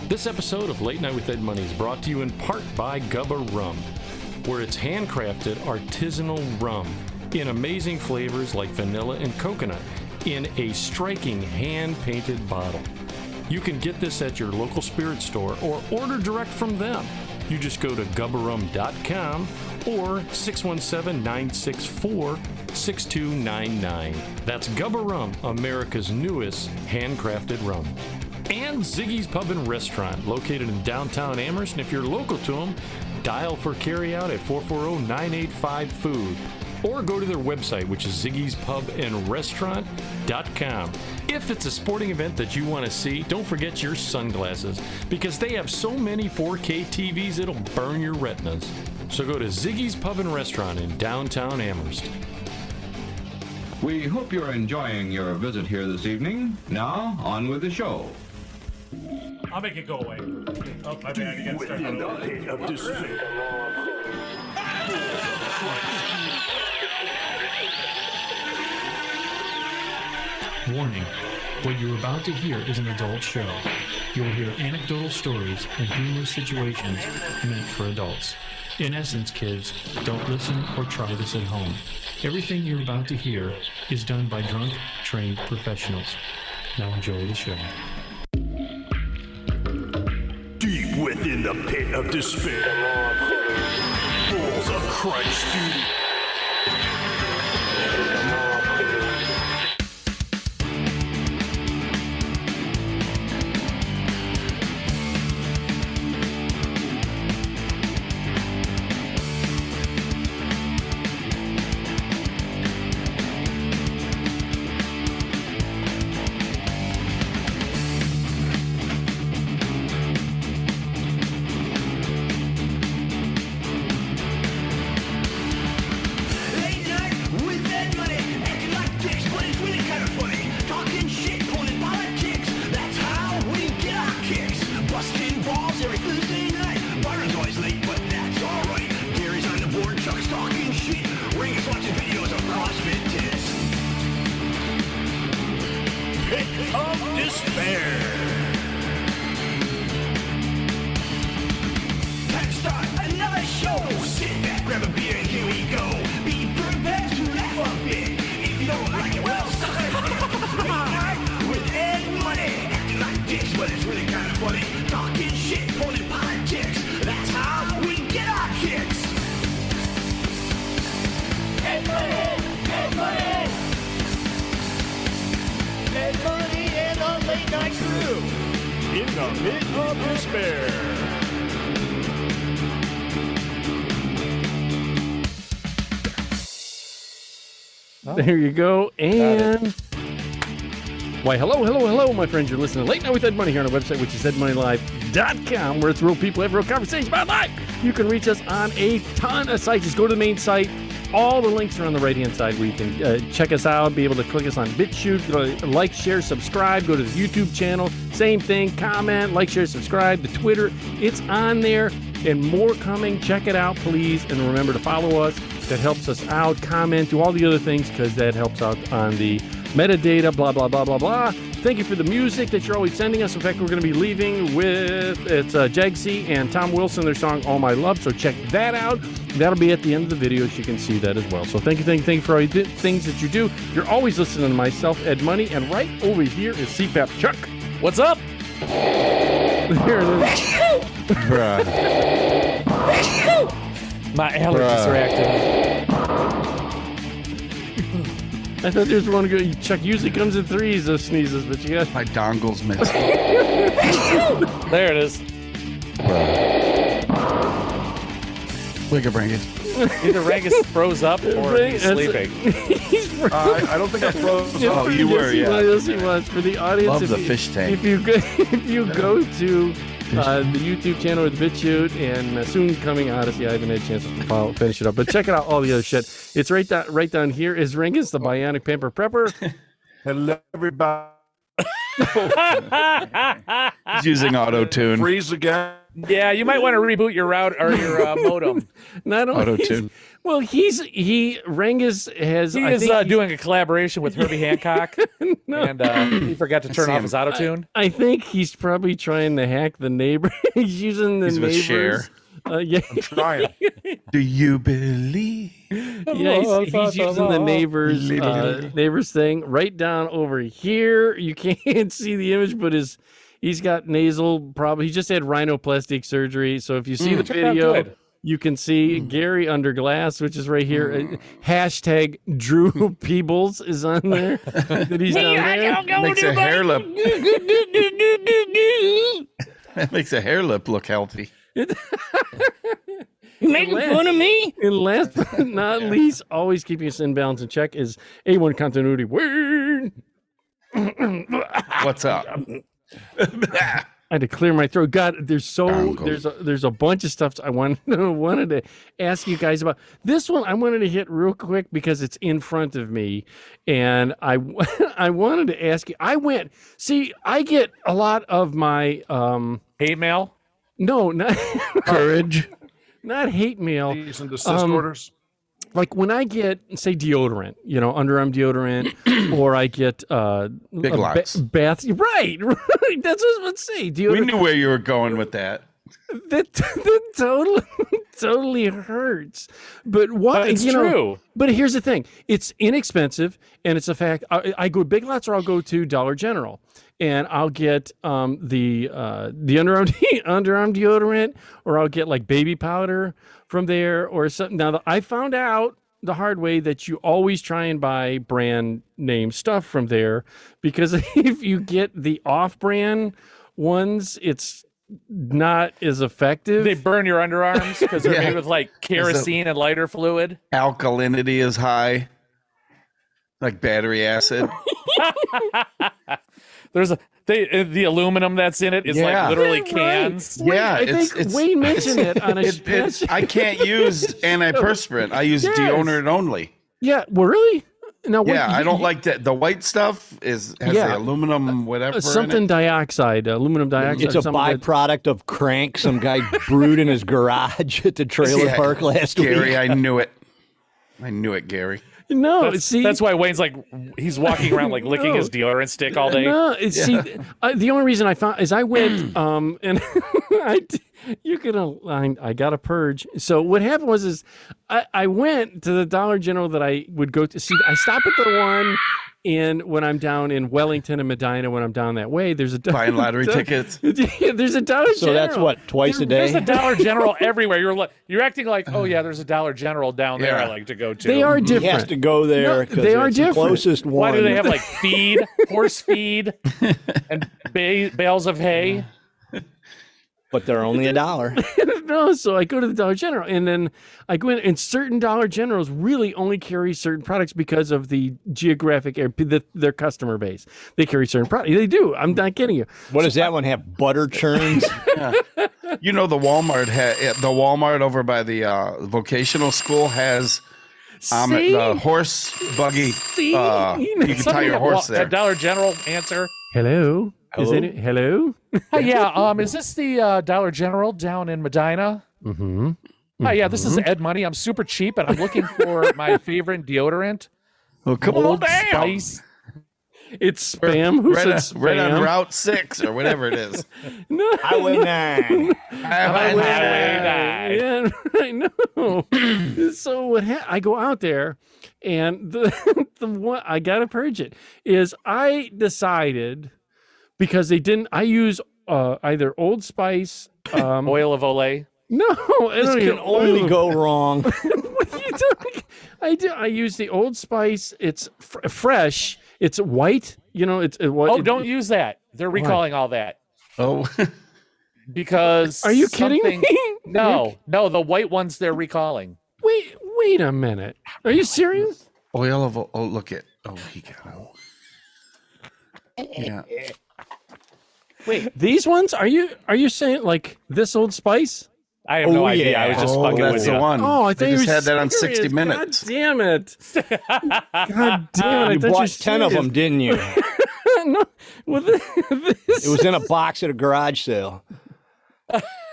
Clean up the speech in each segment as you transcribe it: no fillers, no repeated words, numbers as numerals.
This episode of Late Night with Ed Money is brought to you in part by Gubba Rum, where it's handcrafted artisanal rum in amazing flavors like vanilla and coconut in a striking hand-painted bottle. You can get this at your local spirit store or order direct from them. You just go to gubbarum.com or 617-964-6299. That's Gubba Rum, America's newest handcrafted rum. And Ziggy's Pub and Restaurant, located in downtown Amherst. And if you're local to them, dial for carryout at 440-985-FOOD. Or go to their website, which is ziggyspubandrestaurant.com. If it's a sporting event that you want to see, don't forget your sunglasses, because they have so many 4K TVs it'll burn your retinas. So go to Ziggy's Pub and Restaurant in downtown Amherst. We hope you're enjoying your visit here this evening. Now, on with the show. I'll make it go away. Oh, my bad. You gotta start Warning, what you're about to hear is an adult show. You'll hear anecdotal stories and humorous situations meant for adults. In essence, kids, don't listen or try this at home. Everything you're about to hear is done by drunk, trained professionals. Now enjoy the show. Deep within the pit of despair, balls of Christ, dude. There you go. And why, hello, my friends. You're listening to Late Night with Ed Money here on our website, which is edmoneylive.com, where it's real people have real conversations about life. You can reach us on a ton of sites. Just go to the main site. All the links are on the right-hand side where you can check us out, be able to click us on BitChute, go to like, share, subscribe, go to the YouTube channel. Same thing, comment, like, share, subscribe. The Twitter, it's on there, and more coming. Check it out, please, and remember to follow us. That helps us out. Comment, do all the other things, because that helps out on the metadata, blah, blah, blah, blah, blah. Thank you for the music that you're always sending us. In fact, we're going to be leaving with, it's Jagsy and Tom Wilson, their song All My Love, so check that out. That'll be at the end of the video, so you can see that as well. So thank you for all the things that you do. You're always listening to myself, Ed Money, and right over here is CPAP Chuck. What's up? There it is. Bruh. My allergies are active. I thought there was one good. Chuck usually comes in threes of sneezes, but you got my dongle's missing. There it is. Wake up, Rangus. Either Rangus froze up or he's sleeping. I don't think I froze up. Oh, you were, yeah. Yes, he was. For the audience, love the fish tank. If you go to the YouTube channel or the BitChute and soon coming Odyssey, I haven't had a chance to finish it up, but check it out. All the other shit. It's right down here is Rangus, the Bionic Pamper Prepper. Hello, everybody. He's using auto-tune. Freeze again. Yeah, you might want to reboot your route or your modem. Not only Auto-tune. Well, Rangus has. He is doing a collaboration with Herbie Hancock, and he forgot to turn off his auto tune. I think he's probably trying to hack the neighbor. He's using the He's with neighbors. Yeah. I'm trying. Do you believe? Yeah, he's using the neighbors thing right down over here. You can't see the image, but he's got nasal problem. He just had rhinoplastic surgery. So if you see the video, you can see Gary under glass, which is right here. Hashtag Drew Peebles is on there. That he's down there. Makes a hair lip. That makes a hair lip look healthy. You making fun of me? And last but not least, always keeping us in balance and check is A1 continuity. Word. What's up? I had to clear my throat. God, there's a bunch of stuff I wanted to ask you guys about. This one I wanted to hit real quick because it's in front of me, and I wanted to ask you. I get a lot of my hate mail. No, not courage. Not hate mail. Cease and desist orders. Like when I get, say, deodorant, underarm deodorant, or I get Big Lots bath. Right. That's what I was about to say. Deodorant. We knew where you were going with that. That totally hurts. But why? But it's true. But here's the thing: it's inexpensive, and it's a fact. I go Big Lots, or I'll go to Dollar General, and I'll get the underarm deodorant, or I'll get like baby powder from there, or something. Now I found out the hard way that you always try and buy brand name stuff from there, because if you get the off-brand ones, it's not as effective. They burn your underarms because they're made with like kerosene and lighter fluid. Alkalinity is high, like battery acid. The aluminum that's in it is like literally cans. Right. I think Wayne mentioned it on a I can't use antiperspirant. I use deodorant only. Yeah, well, really? No, I don't like that. The white stuff has the aluminum whatever. Something in it. Dioxide, aluminum dioxide. It's a byproduct of crank some guy brewed in his garage at the trailer park last week. Gary, I knew it. Gary. No, that's why Wayne's like he's walking around like licking his deodorant stick all day. No, the only reason I found is I went and I got a purge. So what happened was I went to the Dollar General that I would go to. See, I stop at the one when I'm down in Wellington and Medina. When I'm down that way, there's a buying lottery tickets. There's a Dollar General. So that's what, twice a day? There's a Dollar General everywhere. You're acting like, oh yeah, there's a Dollar General down there. I like to go to. They are different. He has to go there. They are different. The closest one. Why do they have like horse feed, and bales of hay? But they're only $1. No, so I go to the Dollar General, and then I go in, and certain Dollar Generals really only carry certain products because of the geographic area, their customer base. They carry certain products. They do. I'm not kidding you. What does that one have? Butter churns? You know, the Walmart over by the vocational school has the horse buggy. You can tie your horse there. That Dollar General answer. Hello. Is it hello? Yeah. Is this the Dollar General down in Medina? Mm-hmm. Hi, yeah. This is Ed Money. I'm super cheap, and I'm looking for my favorite deodorant. Oh, come Old on down. Spice. It's spam. Who said spam? Right on Route 6 or whatever it is. No. Highway 9. Yeah, I know. So I go out there, and the one I gotta purge it is I decided. Because they didn't. I use either Old Spice, oil of Olay. No, This can only go wrong. What are you doing? I use the Old Spice. It's fresh. It's white. Don't use that. They're recalling all that. Oh, because are you kidding me? No, the white ones they're recalling. Wait a minute. Are you serious? Oil of look at he got it. Yeah. Wait, these ones? Are you saying like this Old Spice? I have no idea. I was just fucking with you. That's the one. Oh, I thought you just were had that on serious. 60 Minutes. God damn it! God damn it! You bought 10 of them, didn't you? No. Well, it was in a box at a garage sale.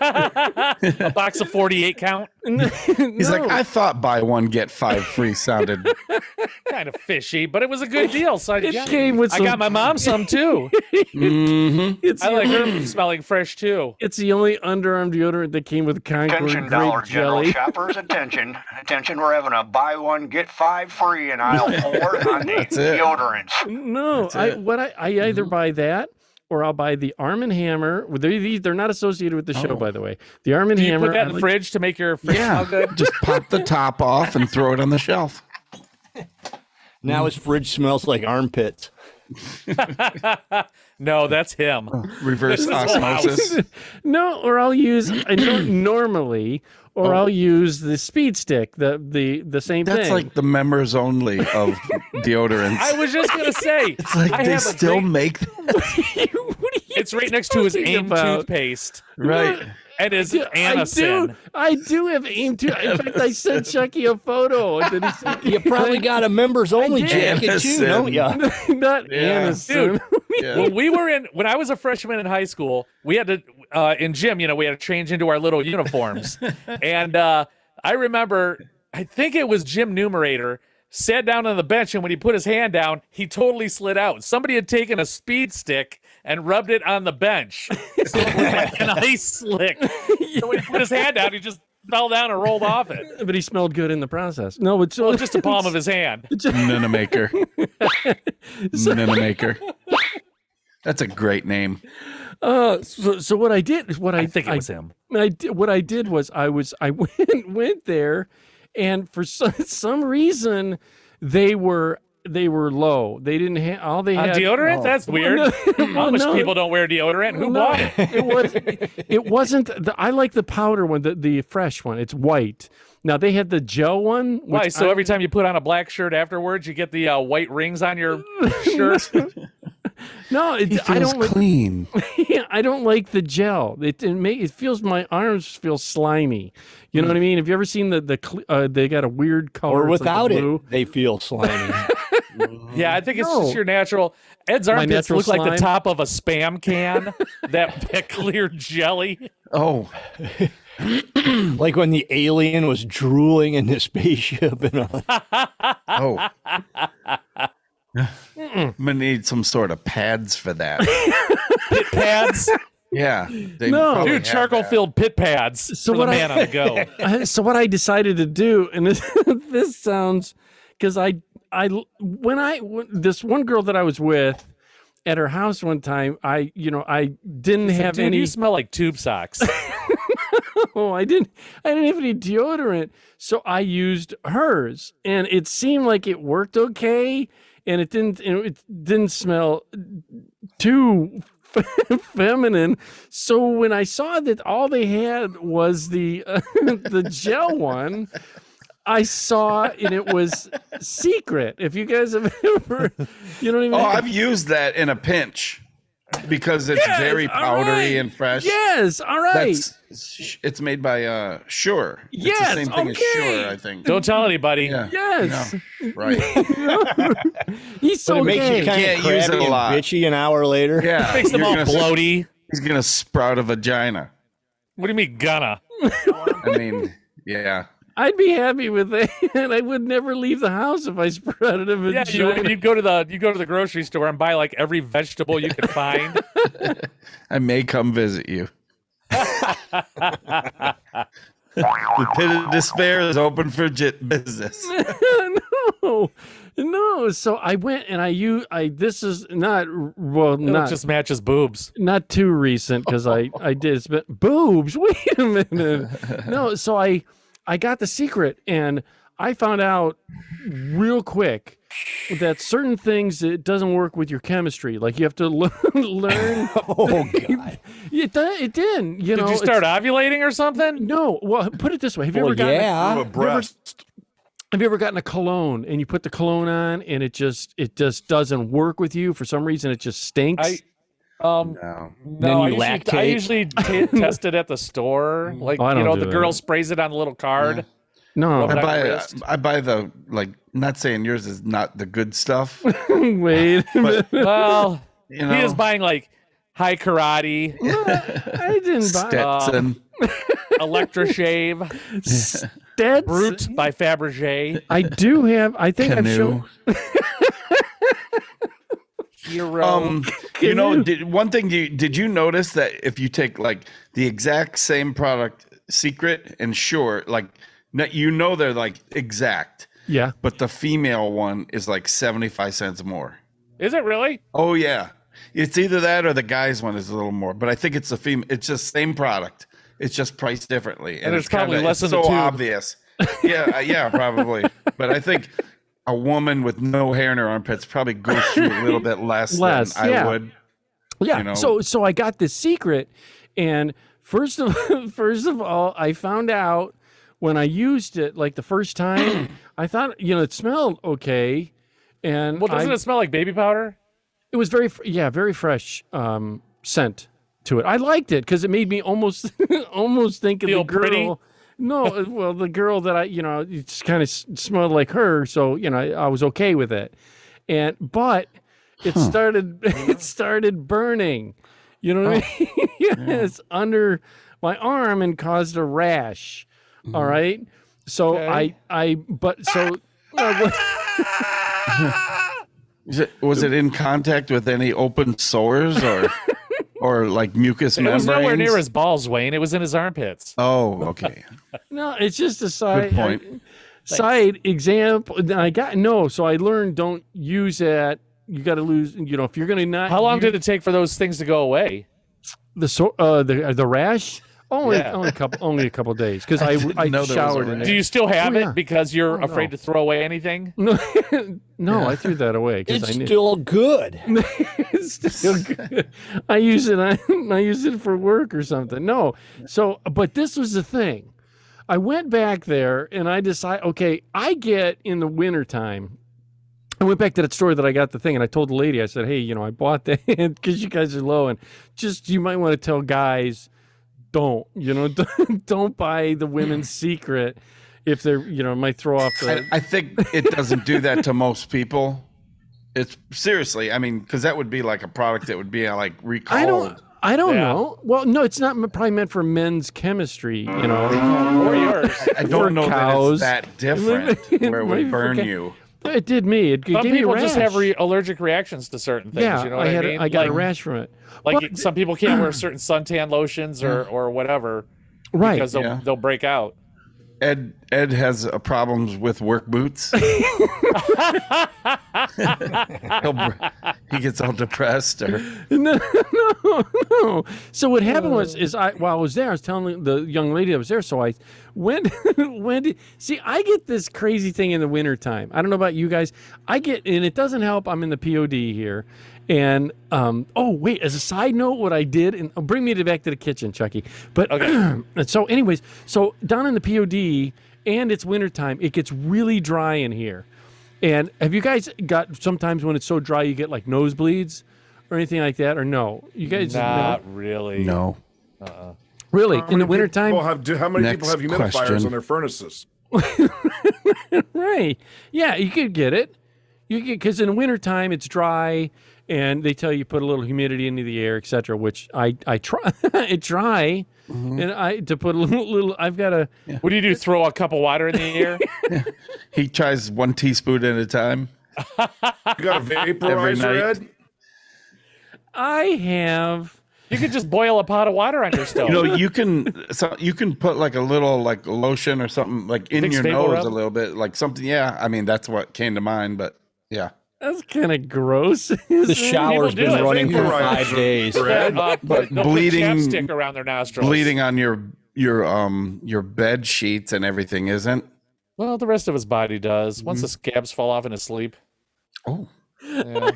A box of 48 count. He's like, I thought buy one get 5 free sounded Kind of fishy, but it was a good deal. So It came with I some- got my mom some too. It's I the like only- her smelling fresh too. It's the only underarm deodorant that came with Concord Attention, grape Dollar General jelly. shoppers, attention. Attention, we're having a buy one, get 5 free in aisle 4 on the That's it. deodorants. No, I either buy that or I'll buy the Arm & Hammer. They're not associated with the show, by the way. The Arm & Do you Hammer. put that in I the like- fridge to make your fridge smell Yeah, good? just pop the top off and throw it on the shelf. Now his fridge smells like armpits. No, that's him. Reverse osmosis. No, or I'll use normally, or I'll use the Speed Stick, the same That's thing. like the members only of deodorants. I was just gonna say, It's like I they have a still great- make that. It's right next to his talking AIM about? toothpaste Right. and his I Anacin. do have AIM too. In fact, I sent Chucky a photo. And then he said, You probably got a members only did. jacket too, don't you? not Yeah. Anacin. Yeah. When I was a freshman in high school, we had to in gym, we had to change into our little uniforms. And I remember, I think it was Jim Numerator sat down on the bench, and when he put his hand down, he totally slid out. Somebody had taken a Speed Stick and rubbed it on the bench. So it was like an ice slick. So when he put his hand out, he just fell down and rolled off it. But he smelled good in the process. No, it's Well, just the palm of his hand. Ninamaker. Ninamaker. That's a great name. So what I did is I think it was him. What I did was I went there, and for some reason they were low. They didn't have all they had. Deodorant? That's weird. How much no. people don't wear deodorant? Who bought it? It wasn't. I like the powder one, the fresh one. It's white. Now they had the gel one. Why? So every time you put on a black shirt afterwards, you get the white rings on your shirt? No, He I feels don't like. clean. I don't like the gel. It feels my arms feel slimy. You know what I mean? Have you ever seen they got a weird color Or it's like without the it, blue? they feel slimy. Yeah, I think it's No. just your natural. Ed's armpits natural look like the slime? top of a Spam can. that clear jelly. Oh, Like when the alien was drooling in the spaceship and all. oh. I'm gonna need some sort of pads for that. Pit pads. Yeah. They No. probably Dude, have charcoal that. filled pit pads So for what the I- man on the go. So what I decided to do, and this sounds, because when this one girl that I was with at her house one time, I didn't have Dude, any. you smell like tube socks. Oh, I didn't have any deodorant, so I used hers, and it seemed like it worked okay, and it didn't smell too feminine. So when I saw that all they had was the the gel one, I saw and it was Secret. If you guys have ever, you know what I mean? Oh, I've used that in a pinch because it's Yes, very all powdery right. and fresh. Yes, all right. It's made by Sure. Yes, It's the same thing as okay. Sure, I think. Don't tell anybody. Yeah. Yes. No. Right. He's so But it makes gay. you kind Can't of use it crabby a and lot. bitchy an hour later. Yeah. Makes them You're all gonna- bloaty. He's gonna sprout a vagina. What do you mean, gonna? I mean, yeah. I'd be happy with that, and I would never leave the house if I sprouted a Yeah, vagina. you go to the grocery store and buy like every vegetable you can find. I may come visit you. The pit of despair is open for business. no. So I went and this is not well, It not just matches boobs. not too recent because I did. It's been boobs. Wait a minute. No, so I got the Secret, and I found out real quick that certain things it doesn't work with your chemistry. Like you have to learn. Oh God. It didn't. You know. Did you start ovulating or something? No. Well, put it this way. Have you Well, ever gotten? yeah. Have you ever gotten a cologne and you put the cologne on and it just doesn't work with you for some reason? It just stinks. No. No, you I lactate. usually test it at the store. Like, Oh, I don't do the that. girl sprays it on the little card. no. Rub it on your I wrist. buy the not saying yours is not the good stuff, Wait. but Well, you know, he is buying like High Karate, I didn't buy Stetson. Electroshave, Stetson. Brute by Fabergé, I do have. I think I've Canoe. shown. Hero. You know, one thing did you notice that if you take like the exact same product, Secret and Sure, like you know they're like exact. Yeah. But the female one is like 75 cents more. Is it really? Oh yeah. It's either that or the guy's one is a little more, but I think it's the female. It's just same product. It's just priced differently, And it's probably kinda, less it's than the so tube. obvious. Yeah, probably. But I think a woman with no hair in her armpits probably goes through a little bit less than I would. Yeah. You know? So I got this Secret, and first of all, I found out when I used it like the first time, I thought it smelled okay, and Well, doesn't it smell like baby powder? It was very fresh scent to it. I liked it because it made me almost think of Feel the girl. pretty? No, well, the girl that it just kind of smelled like her, so I was okay with it. But it started burning. You know what I mean? Yes, under my arm and caused a rash. Mm-hmm. All right. So Okay. Was it in contact with any open sores or like mucous It membranes? was nowhere near his balls, Wayne. It was in his armpits. Oh, okay. No, it's just a side point. side example. So I learned don't use that. You got to lose. If you're gonna not. How long did it take for those things to go away? The rash? Only Yeah. a couple of days because I didn't know there was a showered in rash. Do it. you still have Oh, yeah. it because you're Oh, afraid no. to throw away anything? No, I threw that away because It's I knew. still good. It's still good. I use it for work or something. No. So, but this was the thing. I went back there and I decided, okay, I get in the wintertime. I went back to that store that I got the thing and I told the lady, I said, hey, I bought that because you guys are low and just, you might want to tell guys, don't buy the women's Secret if they're, might throw off the. I think it doesn't do that to most people. It's seriously, I mean, because that would be like a product that would be like recalled. I don't Yeah. know. Well, no, it's not probably meant for men's chemistry, Or yours? I for don't know cows. that it's that different where it Maybe would for burn ca- you. It did me. It Some gave me a people just rash. have allergic reactions to certain things. Yeah, You know what I mean? I got a Like- rash from it. Like But- some people can't wear certain suntan lotions or whatever Right. because they'll break out. Ed has problems with work boots. He gets all depressed. No. So what happened was while I was there, I was telling the young lady that was there. So I went. See, I get this crazy thing in the wintertime. I don't know about you guys. And it doesn't help. I'm in the POD here. And wait, as a side note, what I did, and bring me back to the kitchen, Chucky. But Okay. so anyways, so down in the POD, and it's wintertime, it gets really dry in here. And have you guys got sometimes when it's so dry you get like nosebleeds or anything like that, or no? You guys Not really. No. really How in the many wintertime? people how many people Next have humidifiers question. on their furnaces? Right. Yeah, you could get it. You get because in the wintertime it's dry, and they tell you put a little humidity into the air, etc. Which I try. I try, and to put a little. I've got a. What do you do? Throw a cup of water in the air? He tries 1 teaspoon at a time. You got a Every vaporizer, night. Ed? I have. You could just boil a pot of water on your stove. You can put like a little like lotion or something like in Vicks your Vapor nose Rub? a little bit, like something. Yeah, I mean that's what came to mind, but yeah. That's kind of gross. The shower's do been it. running for Vaporizer. 5 days. Ed? But they'll bleeding- put chapstick around their nostrils. Bleeding on your bed sheets and everything isn't. Well, the rest of his body does. Once the scabs fall off in his sleep. Oh, Yeah.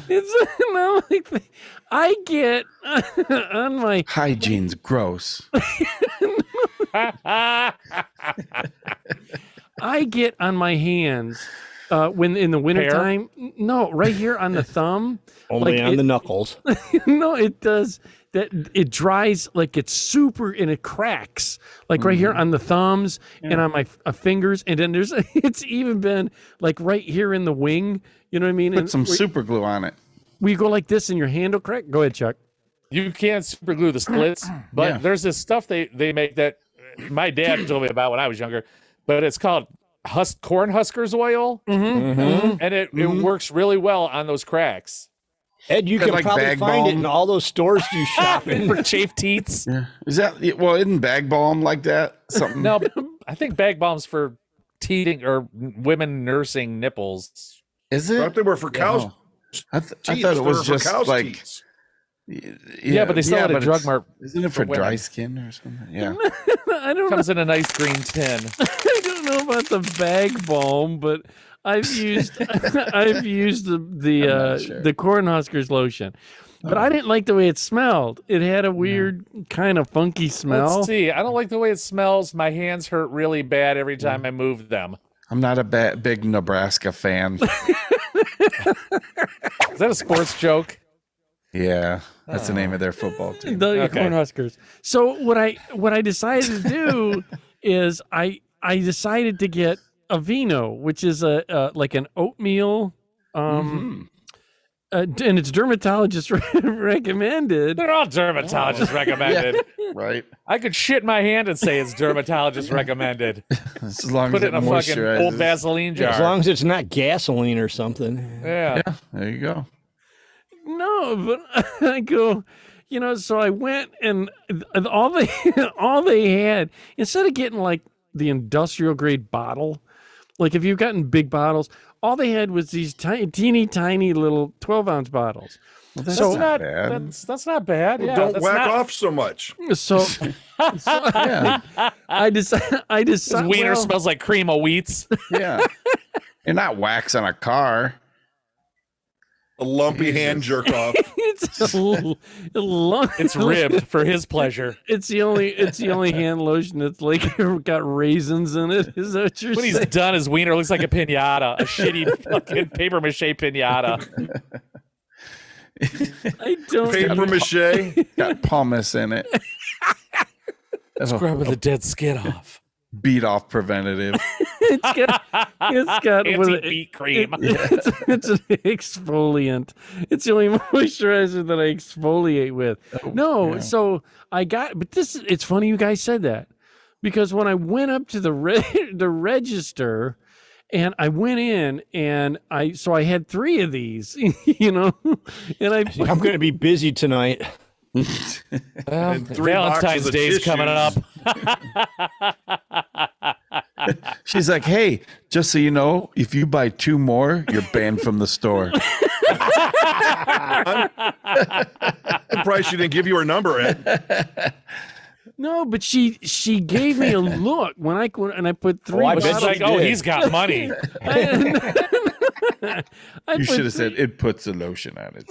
It's no, like I get on my. hygiene's gross. I get on my hands when in the wintertime. No, right here on the thumb. Only Like on it- the knuckles. No, it does. That it dries like it's super and it cracks like right here on the thumbs and on my fingers, and then it's even been like right here in the wing. You know what I mean? Put And some super glue on it. We go like this and your handle crack. Go ahead, Chuck. You can't super glue the splits, but there's this stuff they make that my dad told me about when I was younger, but it's called corn Huskers oil, and it works really well on those cracks. Ed, you can like probably bag find it balm? in all those stores you shop in. For chafe teats. Yeah. Is that isn't bag balm like that? Something. No, I think bag balm's for teething or women nursing nipples. Is I it? thought they were for cows. I thought it was just like. Teats. Yeah, but they sell it at Drug Mart. Isn't it for women. dry skin or something? Yeah. I don't Comes in a nice green tin. I don't know about the bag balm, but I've used the Cornhuskers lotion. But I didn't like the way it smelled. It had a weird kind of funky smell. Let's see. I don't like the way it smells. My hands hurt really bad every time I move them. I'm not a big Nebraska fan. Is that a sports joke? Yeah, that's the name of their football team. The Cornhuskers. So what I decided to do is I decided to get a vino, which is like an oatmeal, and it's dermatologist recommended. They're all dermatologist recommended. Yeah, right. I could shit my hand and say it's dermatologist recommended. As long Put as it in a fucking old Vaseline jar. As long as it's not gasoline or something. Yeah. There you go. No, but I go, so I went and all they had, instead of getting like the industrial grade bottle, like if you've gotten big bottles, all they had was these teeny tiny little 12-ounce bottles. Well, That's not not bad. That's not bad. Well, Yeah, don't that's whack not- off so much. So Yeah. I decided His wiener smells like cream of wheats. Yeah. You're not waxing a car. A lumpy hand jerk off. It's It's ribbed for his pleasure. It's the only hand lotion that's like got raisins in it. Is that what you're When he's saying? done, his wiener looks like a pinata, a shitty fucking paper mache pinata. I don't. Paper mache. Got pumice in it. Scrubbing the dead skin off. Beat off preventative. It's got Anti-beat cream. It's an exfoliant. It's the only moisturizer that I exfoliate with. So I got, but it's funny you guys said that, because when I went up to the register and I went in and I had 3 of these, and I'm going to be busy tonight. Well, And 3 Valentine's boxes of Day's coming up. She's like, hey, just so you know, if you buy 2 more, you're banned from the store. I'm surprised she didn't give you her number, Ed. No, but she gave me a look when I put 3 I But bet it's bottles. like, oh, he's got money. You should have said it puts a lotion on it.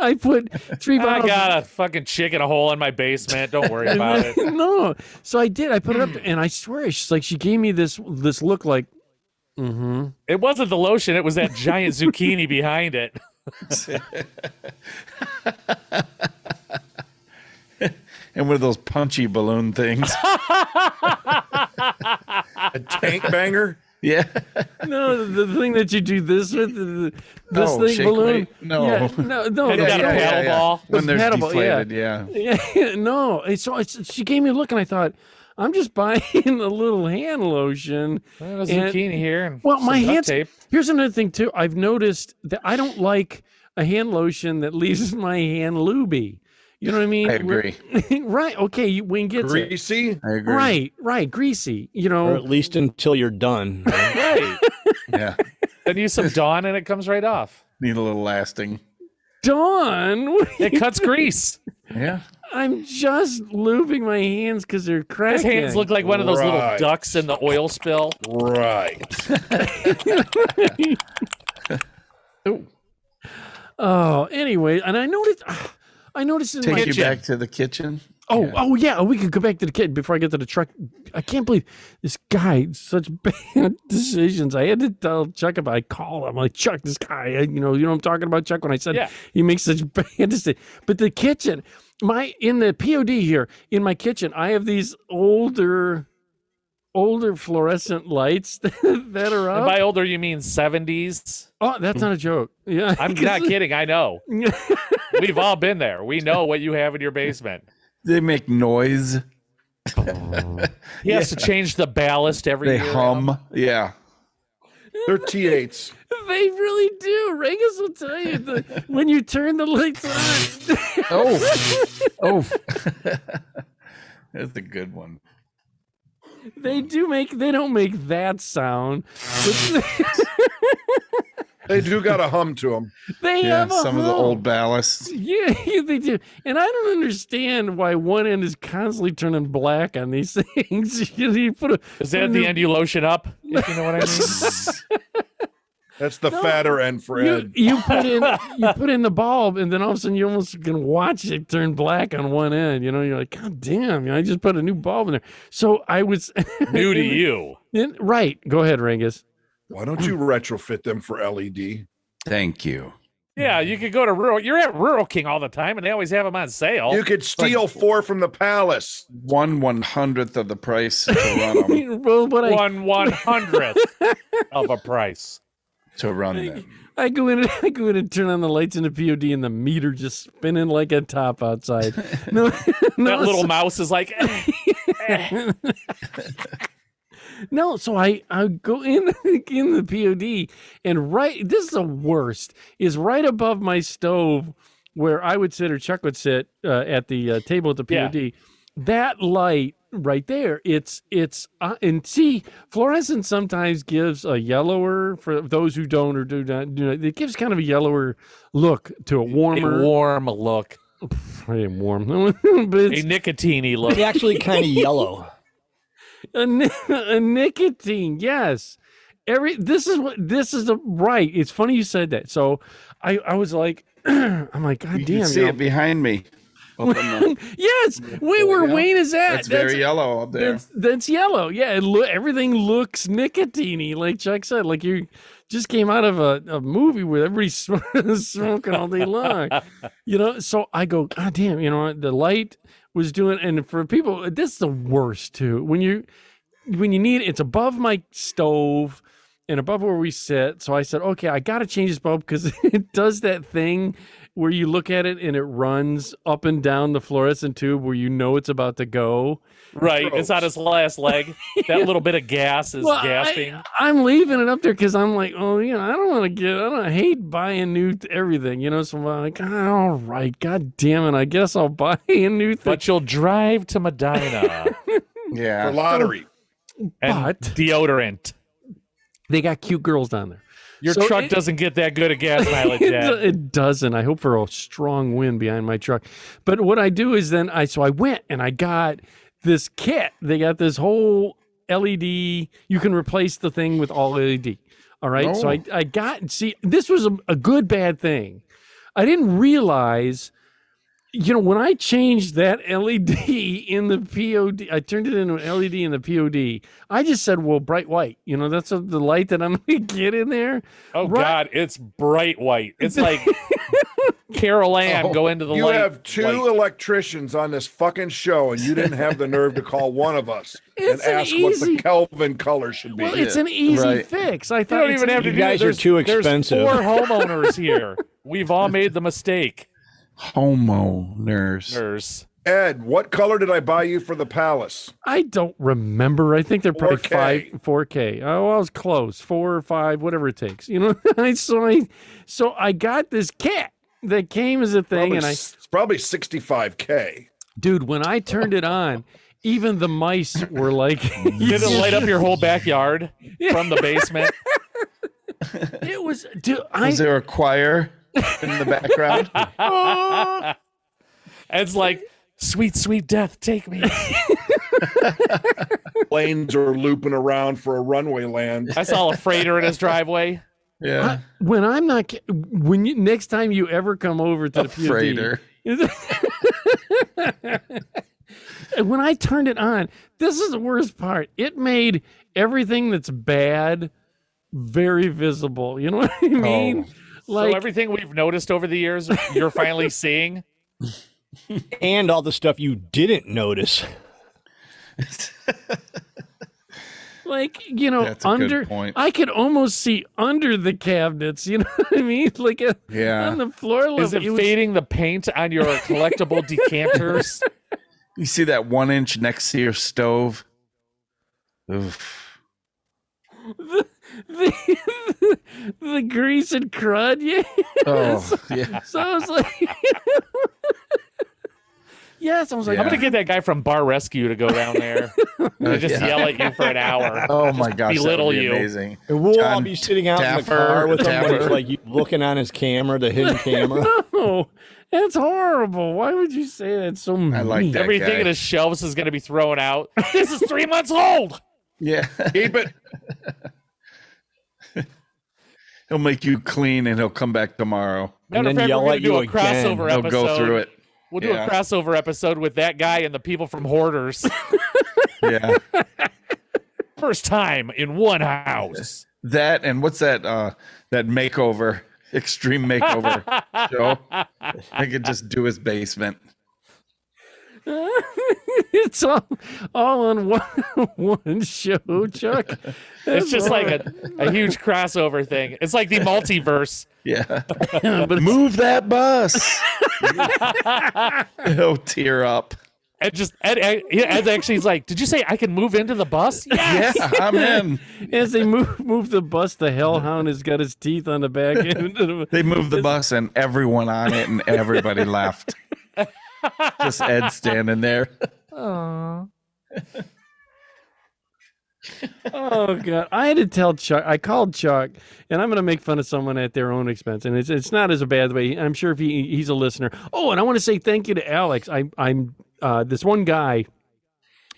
I put 3 I bottles. got a fucking chick in a hole in my basement. Don't worry about it. No, so I did. I put it up, and I swear, she gave me this look like, It wasn't the lotion. It was that giant zucchini behind it. And one of those punchy balloon things. A tank banger. Yeah. no, the thing that you do this with, this Oh, thing shake balloon. weight? No. Yeah, no, And you got a paddle ball. When they're Paddle ball, yeah. deflated, yeah. Yeah, no. So she gave me a look, and I thought, I'm just buying a little hand lotion. Well, zucchini here. And Well, my some duct hands. tape. Here's another thing too. I've noticed that I don't like a hand lotion that leaves my hand lubey. You know what I mean? I agree. Right. Okay. Wayne gets it. Greasy. I agree. Right. Greasy. Or at least until you're done. Right. Yeah. Then use some Dawn and it comes right off. Need a little lasting. Dawn. It cuts grease. Yeah. I'm just lubing my hands because they're cracking. His hands look like one of those little Right. ducks in the oil spill. Right. Oh, anyway, and I noticed in Take my you back to the kitchen. Oh yeah, we could go back to the kid before I get to the truck. I can't believe this guy, such bad decisions. I had to tell Chuck about. I called him, I'm like, Chuck, this guy, you know what I'm talking about, Chuck, when I said he makes such bad decisions. But the kitchen, in the POD here in my kitchen, I have these older older fluorescent lights that are up. And by older, you mean 70s? Oh, that's not a joke. Yeah, I'm not kidding. I know. We've all been there. We know what you have in your basement. They make noise. He has to change the ballast every year. They hum. Yeah. They're T8s. They really do. Regis will tell you when you turn the lights on. Oh. That's a good one. They don't make that sound. But They do got a hum to them. they have some of the hum. old ballasts. Yeah, they do. And I don't understand why one end is constantly turning black on these things. You put Is that the end you lotion up? If you know what I mean. That's the fatter end, Fred. You put in the bulb, and then all of a sudden you almost can watch it turn black on one end. You know, you're like, God damn! I just put a new bulb in there. So I was New to you, right? Go ahead, Rangus. Why don't you retrofit them for LED? Thank you. Yeah, you could go to Rural. You're at Rural King all the time, and they always have them on sale. You could steal 4 from the palace. 1/100th of the price to run them. Well, but 1/100th of a price to run them. I go in and turn on the lights in the POD, and the meter just spinning like a top outside. No, that little mouse is like. No, so I go in the POD, and this is the worst, is right above my stove where I would sit or Chuck would sit at the table at the POD. Yeah. That light right there, it's and see, fluorescent sometimes gives a yellower for those who don't or do not. It gives kind of a yellower look to a warm look. I ain't warm, but it's a nicotine-y look. It's actually kind of yellow. A nicotine, yes. This is right. It's funny you said that. So I was like, I'm like, God you damn. Can see it behind me. Yes, where Wayne is at. That's very yellow up there. That's yellow. Yeah, everything looks nicotine-y, like Chuck said. Like you just came out of a movie where everybody's smoking all day long. So I go, God damn, the light was doing, and for people, this is the worst too. When you need it's above my stove and above where we sit. So I said, okay, I got to change this bulb because it does that thing where you look at it and it runs up and down the fluorescent tube where it's about to go. Right, gross. It's on its last leg. That little bit of gas is gasping. I'm leaving it up there because I'm like, I hate buying new everything, So I'm like, all right, God damn it, I guess I'll buy a new thing. But you'll drive to Medina. Yeah. For lottery. And deodorant. They got cute girls down there. Your truck doesn't get that good a gas mileage yet. It doesn't. I hope for a strong wind behind my truck. But what I do is then I went and I got this kit. They got this whole LED. You can replace the thing with all LED. All right. Oh. So I got, this was a good, bad thing. I didn't realize, when I changed that LED in the POD, I turned it into an LED in the POD. I just said, well, bright white. That's the light that I'm going to get in there. Oh, right? God, it's bright white. It's like Carol Ann go into the light. You have 2 electricians on this fucking show, and you didn't have the nerve to call one of us and ask what the Kelvin color should be. Well, it's an easy fix. I thought you don't even have to do that. You guys are too expensive. There's 4 homeowners here. We've all made the mistake. Homeowners. Ed, what color did I buy you for the palace? I don't remember. I think they're probably 4K. Oh, I was close. 4 or 5, whatever it takes. So I got this kit that came as a thing, it's probably 65K. Dude, when I turned it on, even the mice were like, did it light up your whole backyard from the basement? It was. Dude, was there a choir in the background? It's like, sweet, sweet death, take me. Planes are looping around for a runway land. I saw a freighter in his driveway. Yeah. Next time you ever come over to the freighter. When I turned it on, this is the worst part. It made everything that's bad very visible. You know what I mean? So everything we've noticed over the years, you're finally seeing. And all the stuff you didn't notice. Like, you know, That's a under good point. I could almost see under the cabinets, you know what I mean? Like Yeah. on the floor level. Is it fading the paint on your collectible decanters? You see that 1 inch next to your stove? Oof. The grease and crud, yeah. Oh, yeah. So I was like, yes, I was like, I'm gonna get that guy from Bar Rescue to go down there and just yell at you for an hour. Oh my gosh, belittle that would be you. amazing. And we'll all John be sitting out in the Taffer, car with him, and Taffer. it's like you looking on his camera, the hidden camera. no, that's horrible. Why would you say that? It's so mean. I like that Everything guy. in his shelves is gonna be thrown out. This is 3 months old. Yeah. Keep it. He'll make you clean and he'll come back tomorrow. And Matter of then fact, yell we're at gonna do you a crossover He'll episode. go through it. We'll do Yeah. a crossover episode with that guy and the people from Hoarders. Yeah. First time in one house. That and what's that that makeover, extreme makeover show? I could just do his basement. It's all on one show, Chuck. It's just like a huge crossover thing. It's like the multiverse. Yeah. But Move that bus. He'll tear up. And just Ed actually is like, did you say I can move into the bus? Yes. Yeah, I'm in. as they move the bus, the hellhound has got his teeth on the back end. They moved the bus and everyone on it and everybody left. Just Ed standing there. Oh. Oh God! I had to tell Chuck. I called Chuck, and I'm going to make fun of someone at their own expense, and it's not as a bad way. I'm sure if he's a listener. Oh, and I want to say thank you to Alex. I'm this one guy.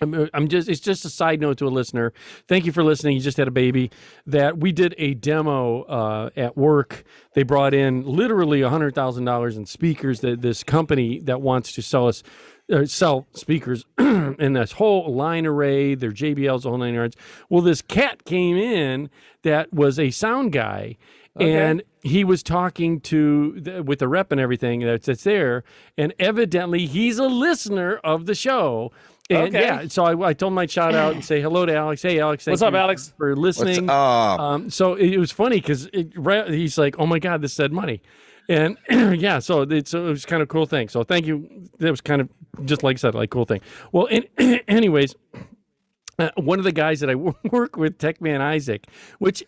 It's just a side note to a listener. Thank you for listening. He just had a baby. That we did a demo at work. They brought in literally $100,000 in speakers. That this company that wants to sell speakers in this whole line array, their JBLs, the whole 9 yards. Well, this cat came in that was a sound guy. Okay. And he was talking with the rep and everything that's there. And evidently he's a listener of the show. And yeah, so I told him I'd shout out and say hello to Alex. Hey, Alex. What's up, Alex? For listening. What's up? So it was funny because he's like, oh my God, this said money. And yeah, so it was kind of a cool thing. So thank you. That was kind of just like I said, like cool thing. Well, anyways, one of the guys that I work with, Techman Isaac, which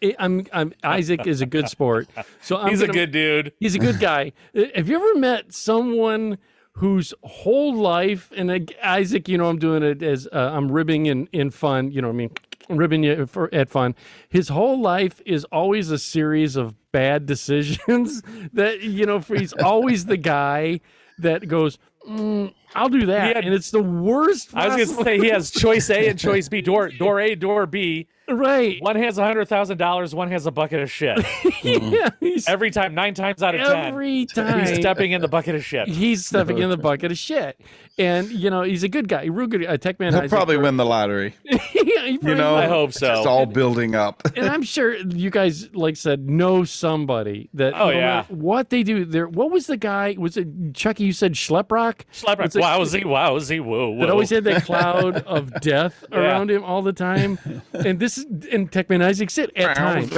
Isaac is a good sport. So he's a good dude. He's a good guy. Have you ever met someone whose whole life, and Isaac, you know, I'm doing it as I'm ribbing in fun, you know what I mean? Ribbing you at fun. His whole life is always a series of bad decisions that, you know, he's always the guy that goes, I'll do that. And it's the worst. I was going to say he has choice A and choice B, door A, door B. Right. One has $100,000. One has a bucket of shit. Yeah, every time, 9 times out of 10. Every time. He's stepping in the bucket of shit. He's stepping in the bucket of shit. And, you know, he's a good guy. Real good. Techman. He'll probably win the lottery. Yeah, You know, I hope so. It's all building up. And I'm sure you guys, like said, know somebody that. Oh, no yeah. matter what they do there. What was the guy? Was it Chucky? You said Schleprock? Schleprock. Wowsy. Whoa. That always had that cloud of death around him all the time. And Techman Isaac said at times.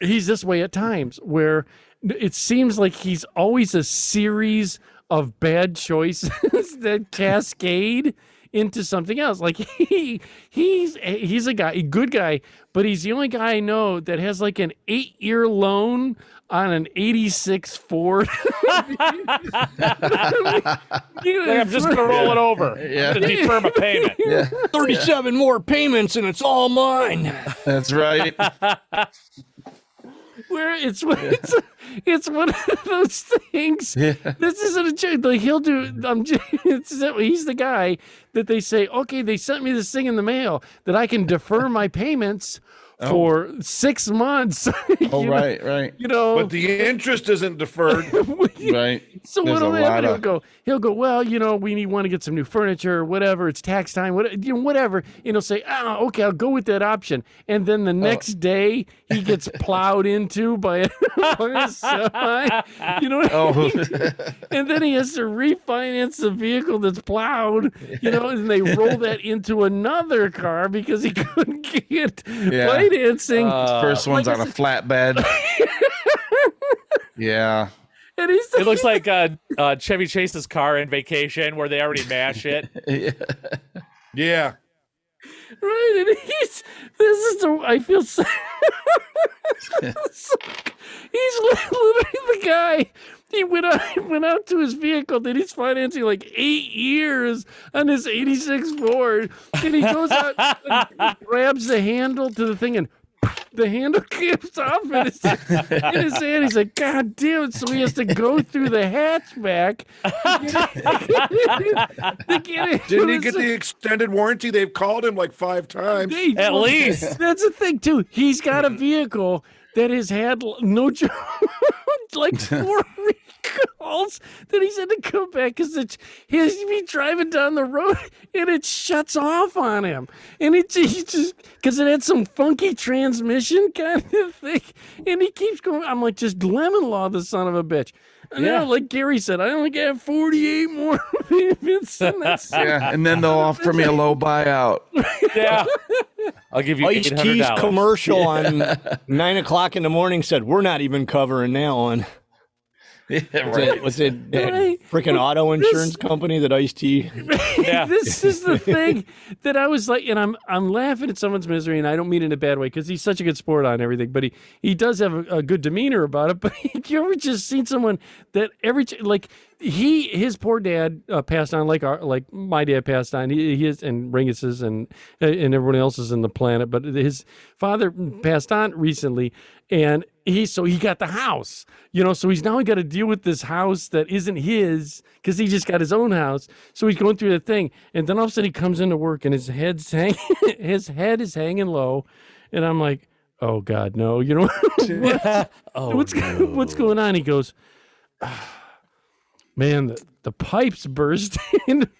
He's this way at times where it seems like he's always a series of bad choices that cascade into something else. Like he's a guy, a good guy, but he's the only guy I know that has like an 8-year loan on an 86 Ford. I'm just going to roll it over. Yeah. I'm going to defer my payment. Yeah. 37 more payments and it's all mine. That's right. Where it's one of those things. Yeah. This isn't a joke. Like he'll do. He's the guy that they say, okay, they sent me this thing in the mail that I can defer my payments for 6 months. Oh, right. You know, but the interest isn't deferred. Right. So what'll happen? He'll go, well, you know, we want to get some new furniture or whatever. It's tax time, whatever. And he'll say, oh, okay, I'll go with that option. And then the next day he gets plowed into by a semi. You know what I mean? And then he has to refinance the vehicle that's plowed, you know, and they roll that into another car because he couldn't get financing. First one's on a flatbed. Yeah. And it looks like Chevy Chase's car in Vacation where they already mash it. Yeah. Right. And I feel so. He's literally the guy. He went out to his vehicle that he's financing like 8 years on this 86 Ford. And he goes out and grabs the handle to the thing and the handle comes off in his hand. He's like, God damn it. So he has to go through the hatchback. Didn't he get the extended warranty? They've called him like 5 times. At least. That's the thing, too. He's got a vehicle that has had no joke, like 4 recalls that he's had to come back because he has to be driving down the road and it shuts off on him. And he just because it had some funky transmission kind of thing. And he keeps going. I'm like, just lemon law the son of a bitch. And then, like Gary said, I only got 48 more payments. And then they'll offer me a low buyout. Yeah. I'll give you $800. Ice-T's commercial on 9 o'clock in the morning said, we're not even covering that one. Yeah, right. Was it freaking auto insurance company that Ice-T? Yeah. This is the thing that I was like, and I'm laughing at someone's misery, and I don't mean it in a bad way because he's such a good sport on everything, but he does have a good demeanor about it. But you ever just seen someone that his poor dad passed on like my dad passed on. He is, and Ringus's and everyone else is in the planet, but his father passed on recently, and he got the house, you know, so he's now got to deal with this house that isn't his because he just got his own house. So he's going through the thing, and then all of a sudden he comes into work and his head is hanging low, and I'm like, oh God, no, you know, what's going on? He goes, man, the pipes burst in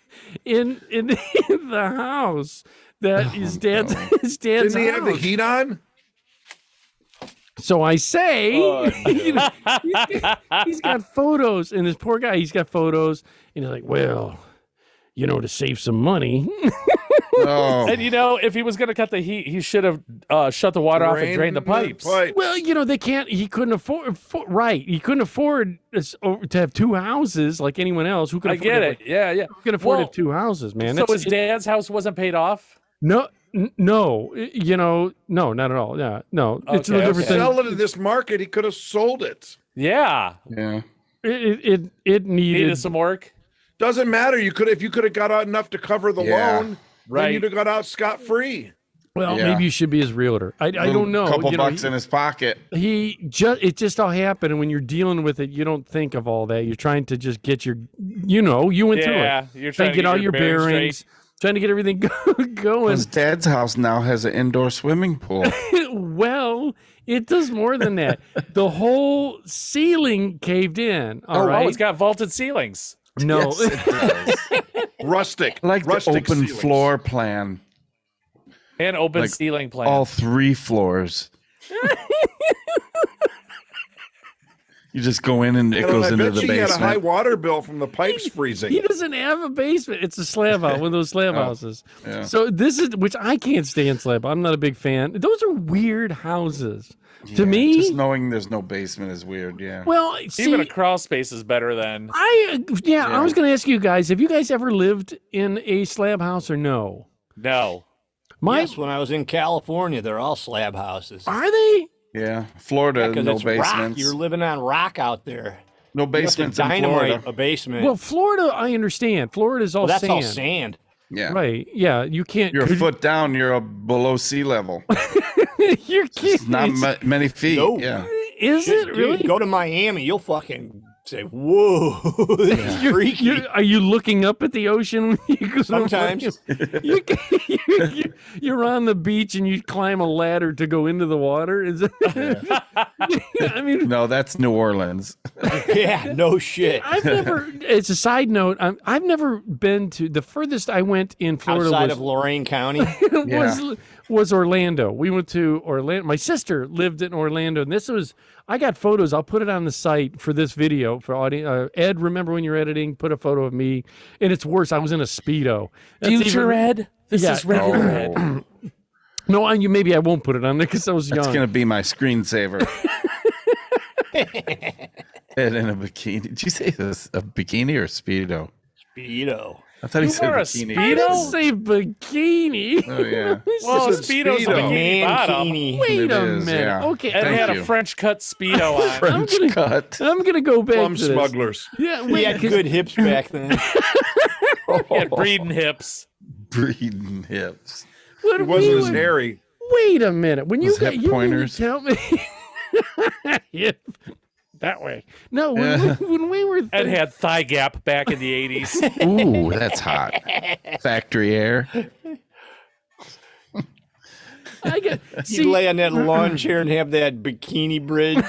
the house that his dad's Didn't he have the house. heat on? So I say, you know, he's got photos, and this poor guy, he's got photos, and he's like, well, you know, to save some money. And, you know, if he was going to cut the heat, he should have shut the water off and drained the pipes. Well, you know, he couldn't afford, he couldn't afford to have 2 houses like anyone else. Who could afford get it. Yeah. Who can afford to have 2 houses, man? So his dad's house wasn't paid off? No, you know, no, not at all. Yeah, no, it's no different than sell it in this market. He could have sold it. Yeah. It needed some work. Doesn't matter. If you could have got out enough to cover the loan, then you'd have got out scot-free. Well, maybe you should be his realtor. I don't know. Couple bucks in his pocket. It just all happened, and when you're dealing with it, you don't think of all that. You're trying to just get you went through it. Yeah, you're trying to get all your bearings. Trying to get everything going. His dad's house now has an indoor swimming pool. Well, it does more than that. The whole ceiling caved in. All right, it's got vaulted ceilings. No, yes, it does. Rustic. I like rustic the open ceilings. floor plan. And open Like ceiling plan. All 3 floors. You just go in and it goes into the basement. He had a high water bill from the pipes freezing. He doesn't have a basement. It's a slab house, one of those slab houses. Yeah. So this is, which I can't stand slab. I'm not a big fan. Those are weird houses. To me, just knowing there's no basement is weird. Yeah. Well, even a crawl space is better than. I was going to ask you guys, have you guys ever lived in a slab house or no? No. Yes, when I was in California, they're all slab houses. Are they? Yeah, Florida, no it's basements. rock. You're living on rock out there. No basements in dynamite Florida. A basement. Well, Florida, I understand. Florida is all that's sand. all sand. Yeah. Right. Yeah. You can't. You're a foot down. You're below sea level. You're kidding. It's not many feet. No. Yeah. Is it really? Dude, go to Miami. You'll fucking Say, whoa, this is freaky. Are you looking up at the ocean? When you go Sometimes. You're on the beach and you climb a ladder to go into the water. Is it? I mean, No, that's New Orleans. Yeah, no shit. I've never. It's a side note. I've never been to the furthest I went in Florida Outside was, of Lorain County. was Orlando. We went to Orlando. My sister lived in Orlando, and I got photos. I'll put it on the site for this video for audience. Ed, remember when you're editing? Put a photo of me, and it's worse. I was in a Speedo. Future Ed. This is regular Ed. No, maybe I won't put it on there because I was young. That's gonna be my screensaver. Ed in a bikini. Did you say this a bikini or a Speedo? Speedo. I thought he said wore a bikini. I didn't say bikini. Oh yeah. Well, This is Speedo's a Speedo. bikini bottom. Mankini. Wait It a is, minute. yeah. Okay, Ed Thank had you. a French cut Speedo on. French cut. I'm gonna go back Plum to this. smugglers. Yeah, He wait, had good hips back then. He had breeding hips. Breeding hips. What It wasn't as hairy. Wait a minute. When you Those got hip you pointers. tell me that way. No, when we were Ed had thigh gap back in the 80s. Ooh, that's hot. Factory air. I got He'd lay on that lawn chair and have that bikini bridge.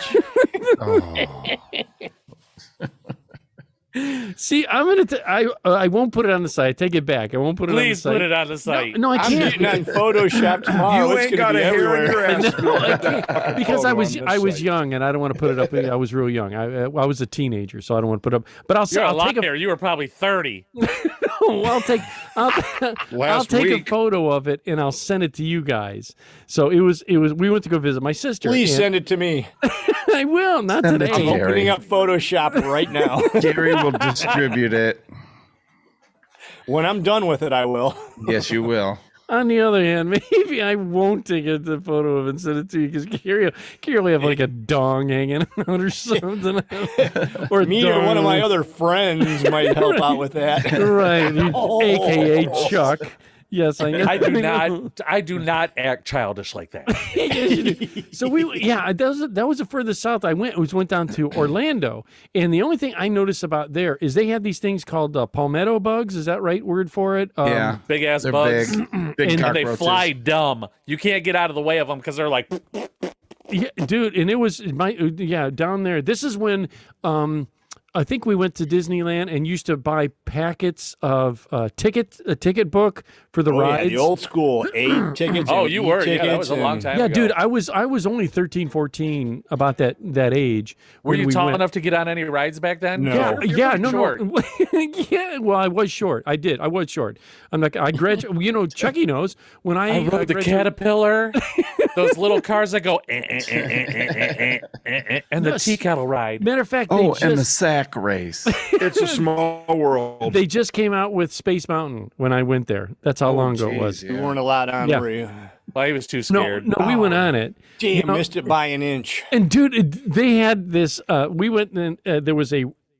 See, I'm gonna. I won't put it on the site. Take it back. I won't put it on the Please site. put it on the site. No, I I'm can't. getting on Photoshop tomorrow. You It's ain't gonna got be a hair in everywhere. your ass. No, I can't. Because I Photo on was this young site. and I don't want to put it up. I was real young. I was a teenager, so I don't want to put it up. But You're a I'll lot take a there. You were probably 30. I'll take Last a week. photo of it and I'll send it to you guys. So it was we went to go visit my sister. Please and- send it to me. I will, not Send it today. to I'm Gary. opening up Photoshop right now. Gary will distribute it. When I'm done with it, I will. Yes, you will. On the other hand, maybe I won't take the photo of it and send it to you because Gary will have like a dong hanging out or something. Or a Me or one of my dong. other friends might help out with that. Right, AKA Chuck. Yes, I know. I do not act childish like that. So that was the furthest south I went. Went down to Orlando, and the only thing I noticed about there is they had these things called palmetto bugs. Is that right word for it? Yeah. Big ass They're bugs. big And cockroaches. they fly dumb. You can't get out of the way of them because they're like. Yeah, dude, and it was down there. This is when I think we went to Disneyland and used to buy packets of a ticket book for the rides. Yeah, the old school A tickets. Oh, and you E were. tickets Yeah, that was a long time Yeah, ago. dude, I was only 13, 14 about that age. Were when you we tall went. enough to get on any rides back then? No. Yeah, You're no, short. no. Yeah, well, I was short. I was short. I graduated. You know, Chucky knows when I I rode the graduated- Caterpillar, those little cars that go, and the Yes. tea kettle ride. Matter of fact, Oh, and the sack race. It's a small world. they just came out with Space Mountain when I went there. That's how long ago it geez, was. yeah. You weren't allowed on, Yeah. were you? Well, he was too No, scared. no, we went on it. Damn, You know- missed it by an inch. And dude, they had this. We went and there was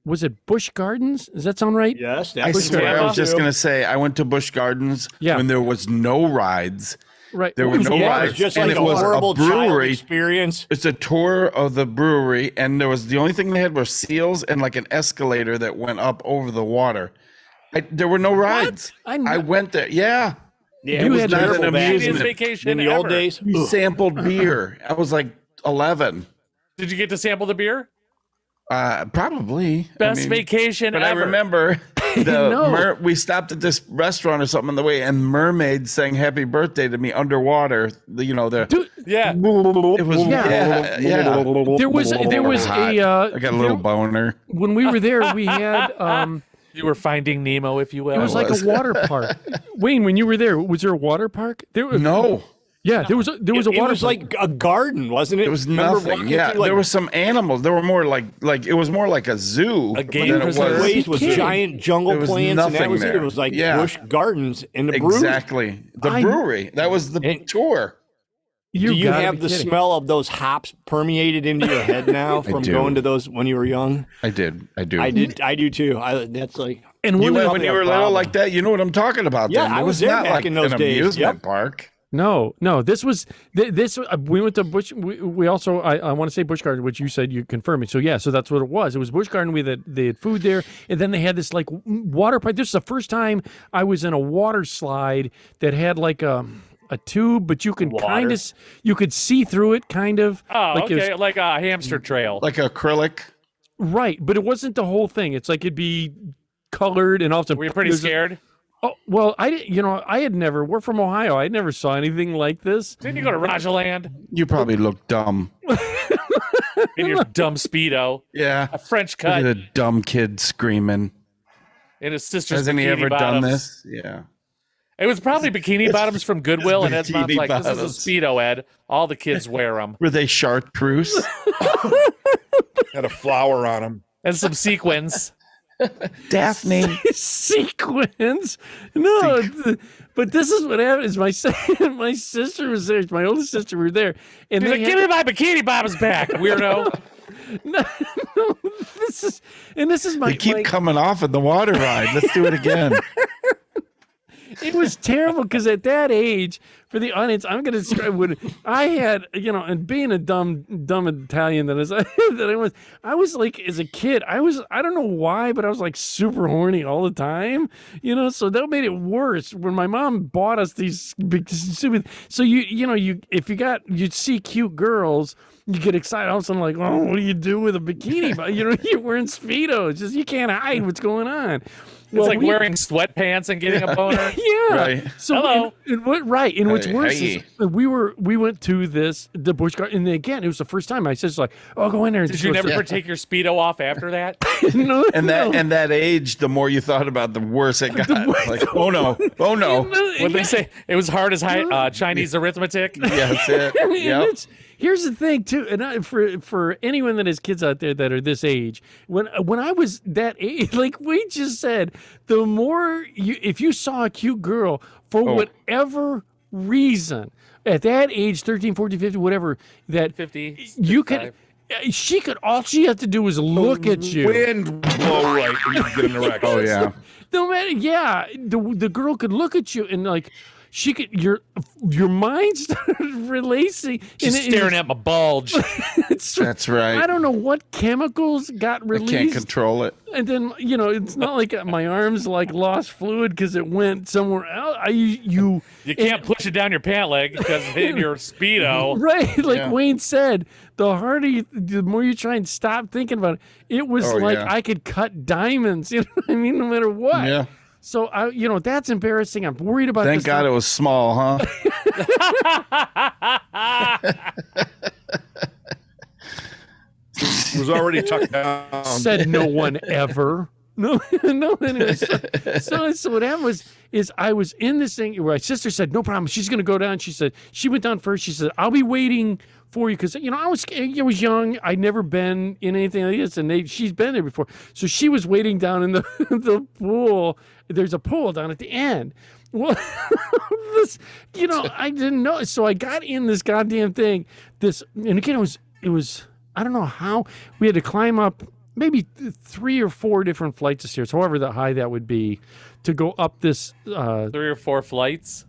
was it Busch Gardens? Does that sound right? Yes, that I was swear, I was just too. going to say, I went to Busch Gardens when there was no rides. Right. There were no Yeah, it rides. was just and like it a was horrible a child brewery. experience. It's a tour of the brewery, and there was the only thing they had were seals and like an escalator that went up over the water. There were no rides. I went there. Yeah. Yeah, it it was was not an terrible back amusement. vacation in the old ever. days. We Ugh. sampled beer. I was like 11. Did you get to sample the beer? Probably. Best vacation But ever. I remember No. we stopped at this restaurant or something on the way, and mermaids sang "Happy Birthday" to me underwater. Dude, Yeah. It was Yeah. yeah. there was Hot. a. I got a little boner. When we were there, we had. You were finding Nemo, if you will. It was like a water park. Wayne, when you were there, was there a water park? There was No, Yeah, there was a It water was park. like a garden, wasn't it? it was Remember nothing. walking Yeah, through, like, there were some animals. There were more like it was more like a zoo. A game than it preserve. was. ways with kidding. giant jungle There was plants, and that nothing was it. there. It was like Yeah. Busch Gardens in the brewery. Exactly. The brewery. That was the And- tour. Do you gotta have be the kidding. smell of those hops permeated into your head now from do. going to those when you were young? I do. I do too. That's like And You one went of when probably you a were little problem. like that. You know what I'm talking about. Yeah, then. I It was there not back like in those an days. amusement Yep. park. No. This was this. We went to Busch. We also I want to say Busch Garden, which you said you confirmed me. So yeah, so that's what it was. It was Busch Garden. They had food there, and then they had this like water pipe. This is the first time I was in a water slide that had like a tube, but you can kind of you could see through it, kind of. Oh, like okay, like a hamster trail, like acrylic. Right, but it wasn't the whole thing. It's like it'd be colored, and also were you pretty scared? Oh, well, I had never, we're from Ohio. I never saw anything like this. Didn't you go to Rajaland? You probably look dumb. In your dumb Speedo. Yeah. A French cut. Look at a dumb kid screaming. In his sister's Hasn't he ever bottoms. done this? Yeah. It was probably bikini bottoms from Goodwill, and Ed's mom's like, bottoms. this is a Speedo, Ed. All the kids wear them. Were they chartreuse? Had a flower on them. And some sequins. Daphne. Sequins? No, but this is what happened. Is my sister was there. My oldest sister were there, and She's they like, give me my bikini bottoms back, weirdo. No, this is my. They keep coming off at the water ride. Let's do it again. It was terrible because at that age, for the audience, I'm going to describe what I had, and being a dumb Italian that I was like, as a kid, I don't know why, but I was like super horny all the time, so that made it worse when my mom bought us these big stupid, so you'd see cute girls, you get excited, all of a sudden like, oh, what do you do with a bikini? You're wearing Speedos, just, you can't hide what's going on. It's like wearing sweatpants and getting a boner. Yeah. Right. So hello. And what's worse is we went to the Busch Garden, and again, it was the first time. My sister's like, "Oh, go in there." Did you never take your Speedo off after that? No. And that age, the more you thought about, the worse it got. Like, oh no. When they say it was hard as Chinese arithmetic. Yeah, that's it. Yep. Here's the thing too, and for anyone that has kids out there that are this age, when I was that age, like we just said, the more if you saw a cute girl for whatever reason at that age, 13, 14, 15, whatever, that 50, you could. All she had to do was look at you. Wind blow right, and you get an erection. Oh yeah. No matter, the girl could look at you and like. She could your mind started releasing. She's staring at my bulge. That's right. I don't know what chemicals got released. I can't control it. And then it's not like my arms like lost fluid because it went somewhere else. You can't push it down your pant leg because in your Speedo. Right, like Wayne said, the more you try and stop thinking about it, it was I could cut diamonds. You know what I mean? No matter what. Yeah. So that's embarrassing. I'm worried about. Thank God it was small, huh? It was already tucked down. Said no one ever. No. Anyway, so what happened is I was in this thing where my sister said, no problem. She's going to go down. She said, she went down first. She said, I'll be waiting for you. Cause I was young. I'd never been in anything like this. And she's been there before. So she was waiting down in the pool. There's a pool down at the end. Well, I didn't know. So I got in this goddamn thing. And again, it was, I don't know how we had to climb up maybe 3 or 4 different flights of stairs, however high that would be, to go up this. 3 or 4 flights?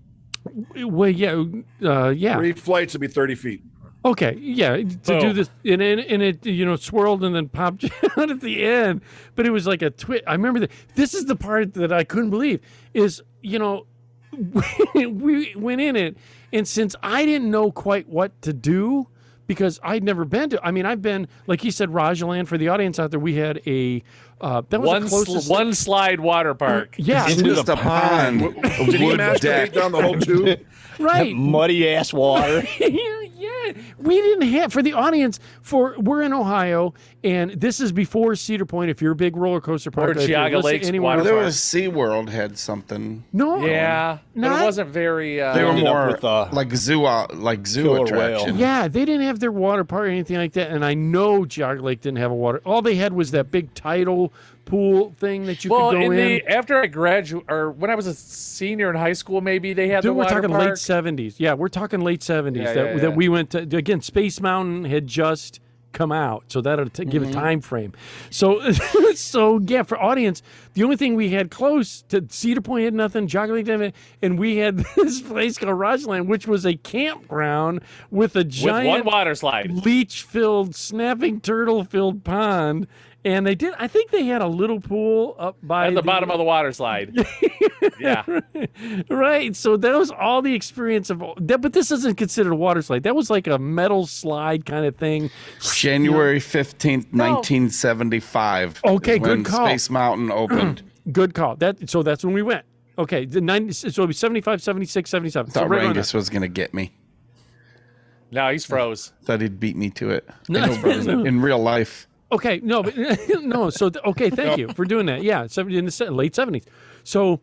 Well, yeah. 3 flights would be 30 feet. Okay, yeah, do this, and it swirled and then popped out at the end, but it was like a twist. I remember that. This is the part that I couldn't believe is, we went in it, and since I didn't know quite what to do, because I'd never been to. I mean, I've been, like he said, Rajaland. For the audience out there, we had a that was one slide water park. Yeah, into the pond. Did he masturbate down the whole tube? Right, muddy ass water. Yeah, we didn't have, for the audience, we're in Ohio, and this is before Cedar Point. If you're a big roller coaster park, or Geauga Lakes water there park. was SeaWorld had something. No, yeah, but it wasn't very. They were more with, like zoo attraction. Yeah, they didn't have their water park or anything like that, and I know Geauga Lake didn't have a water. All they had was that big tidal pool thing that you could go in. After I graduated, or when I was a senior in high school, maybe they had the we're water talking park. late 70s. Yeah, we're talking late 70s that we went to. Again, Space Mountain had just come out. So that'll give a time frame. So, yeah, for audience, the only thing we had close to Cedar Point had nothing, Jogging Lake didn't, and we had this place called Rogerland, which was a campground with a giant with one water slide, leech-filled, snapping turtle-filled pond. And I think they had a little pool up by at the bottom of the water slide. Yeah. Right. So that was all the experience of that, but this isn't considered a water slide. That was like a metal slide kind of thing. January 15th, 1975. Okay, good when call. Space Mountain opened. Good call. So that's when we went. Okay, so it'll be 75, 76, 77. I thought so right Rangus was going to get me. No, he's froze. Thought he'd beat me to it. No. In real life. Okay, no, but no. So okay, thank you for doing that. Yeah, in the late 70s. So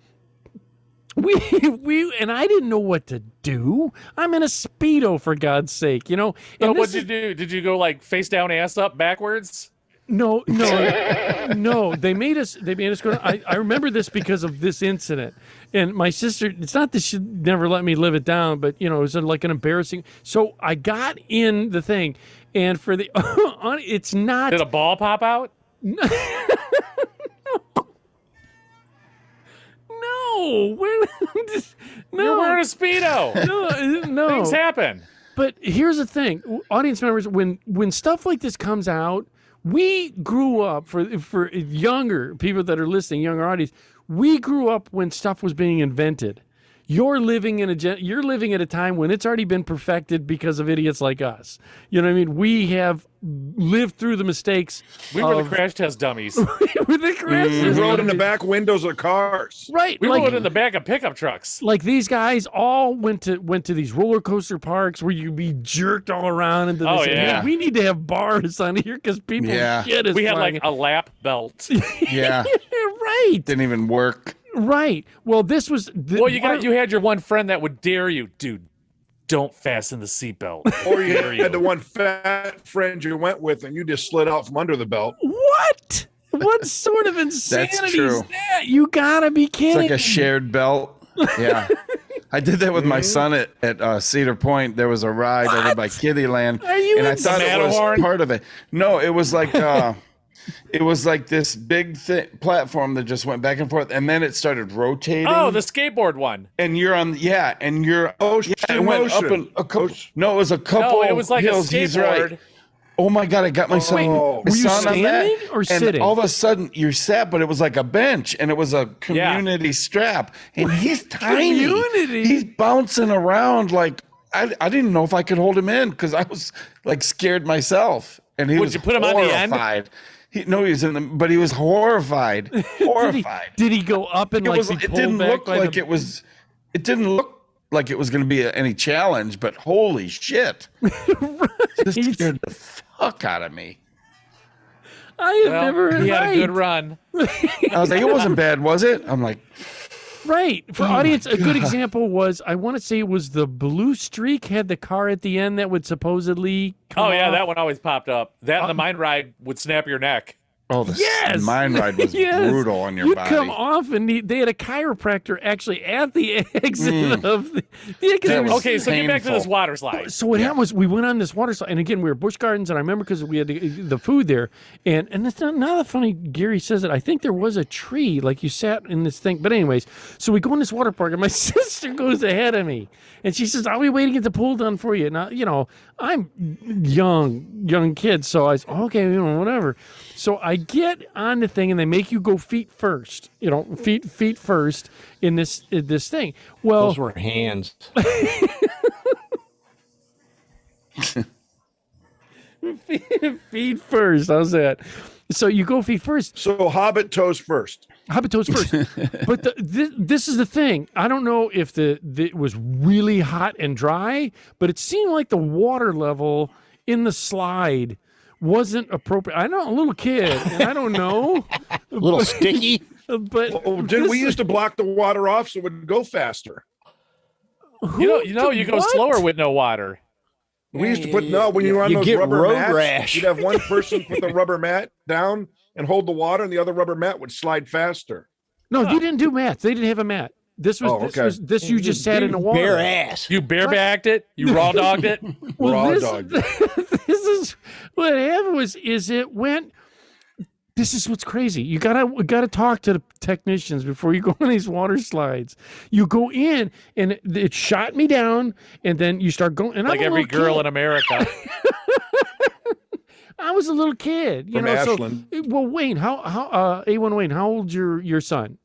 we and I didn't know what to do. I'm in a Speedo, for God's sake, you know. So what'd you do? Did you go like face down, ass up, backwards? No. They made us go. I remember this because of this incident. And my sister, it's not that she never let me live it down, but you know, it was like an embarrassing. So I got in the thing, and for the it's not. Did a ball pop out? No. You're wearing a Speedo. No. Things happen. But here's the thing, audience members, when stuff like this comes out, we grew up, for younger people that are listening, younger audience, we grew up when stuff was being invented. You're living at a time when it's already been perfected because of idiots like us. You know what I mean? We have lived through the mistakes. We were the crash test dummies. We were the crash test We rode in the back windows of cars. Right. We rode in the back of pickup trucks. Like these guys all went to these roller coaster parks where you'd be jerked all around into this. Oh, yeah. We need to have bars on here because people shit is we had flying. like a lap belt. Yeah. Right. Didn't even work. Right. Well, this was. You had your one friend that would dare you, dude. Don't fasten the seatbelt. Or you had the one fat friend you went with, and you just slid out from under the belt. What? What sort of insanity That's true. is that? You gotta be kidding! It's like a shared belt. Yeah. I did that with my son at Cedar Point. There was a ride over by Kittyland. Are you and I thought it was Matterhorn? part of it. No, it was like it was like this big platform that just went back and forth, and then it started rotating. Oh, the skateboard one. And you're on, and you're it went up a couple. No, it was a couple. No, it was like hills. a skateboard. He's right. Oh my God! I got my son. Were you standing or sitting? And all of a sudden, you sat, but it was like a bench, and it was a community strap, and he's tiny. Community? He's bouncing around like I didn't know if I could hold him in because I was like scared myself, and he was you put him horrified. on the end? He was in the, but he was horrified. Horrified. Did he go up and It didn't look like it was. It didn't look like it was going to be any challenge, but holy shit! Just scared the fuck out of me. I have never. He had a good run. I was like, it wasn't bad, was it? I'm like, right. For audience, a good example was, I want to say it was the Blue Streak had the car at the end that would supposedly come off. That one always popped up. That and the mine ride would snap your neck. oh, the mine ride was brutal on your You'd body. come off, and they had a chiropractor actually at the exit of the That was Okay, so get back to painful. this water slide. So what happened was we went on this water slide, and again we were at Busch Gardens, and I remember because we had the food there, and it's not funny. Gary says it. I think there was a tree, like you sat in this thing. But anyways, so we go in this water park, and my sister goes ahead of me, and she says, "I'll be waiting to get the pool done for you." Now I'm young kid, so I said, okay, whatever. So I get on the thing, and they make you go feet first. Feet first in this thing. Well, Those were hands. feet first. How's that? So you go feet first. So hobbit toes first. Hobbit toes first. But this is the thing. I don't know if it was really hot and dry, but it seemed like the water level in the slide wasn't appropriate. I know, a little kid, and I don't know. A little sticky. But Did we used to block the water off so it would go faster? You go slower with no water. We used to put when you were on You those get rubber road mats, rash. you'd have one person put the rubber mat down and hold the water, and the other rubber mat would slide faster. No, you didn't do mats. They didn't have a mat. This was this you just sat in the water. Bare ass. You barebacked it. You raw dogged it. Well, Raw this, dog. this is what happened is it went. This is what's crazy. You gotta talk to the technicians before you go on these water slides. You go in and it shot me down, and then you start going. And like I'm every girl in America. I was a little kid, From Ashland. So, well, Wayne, how A1 Wayne, how old's your son?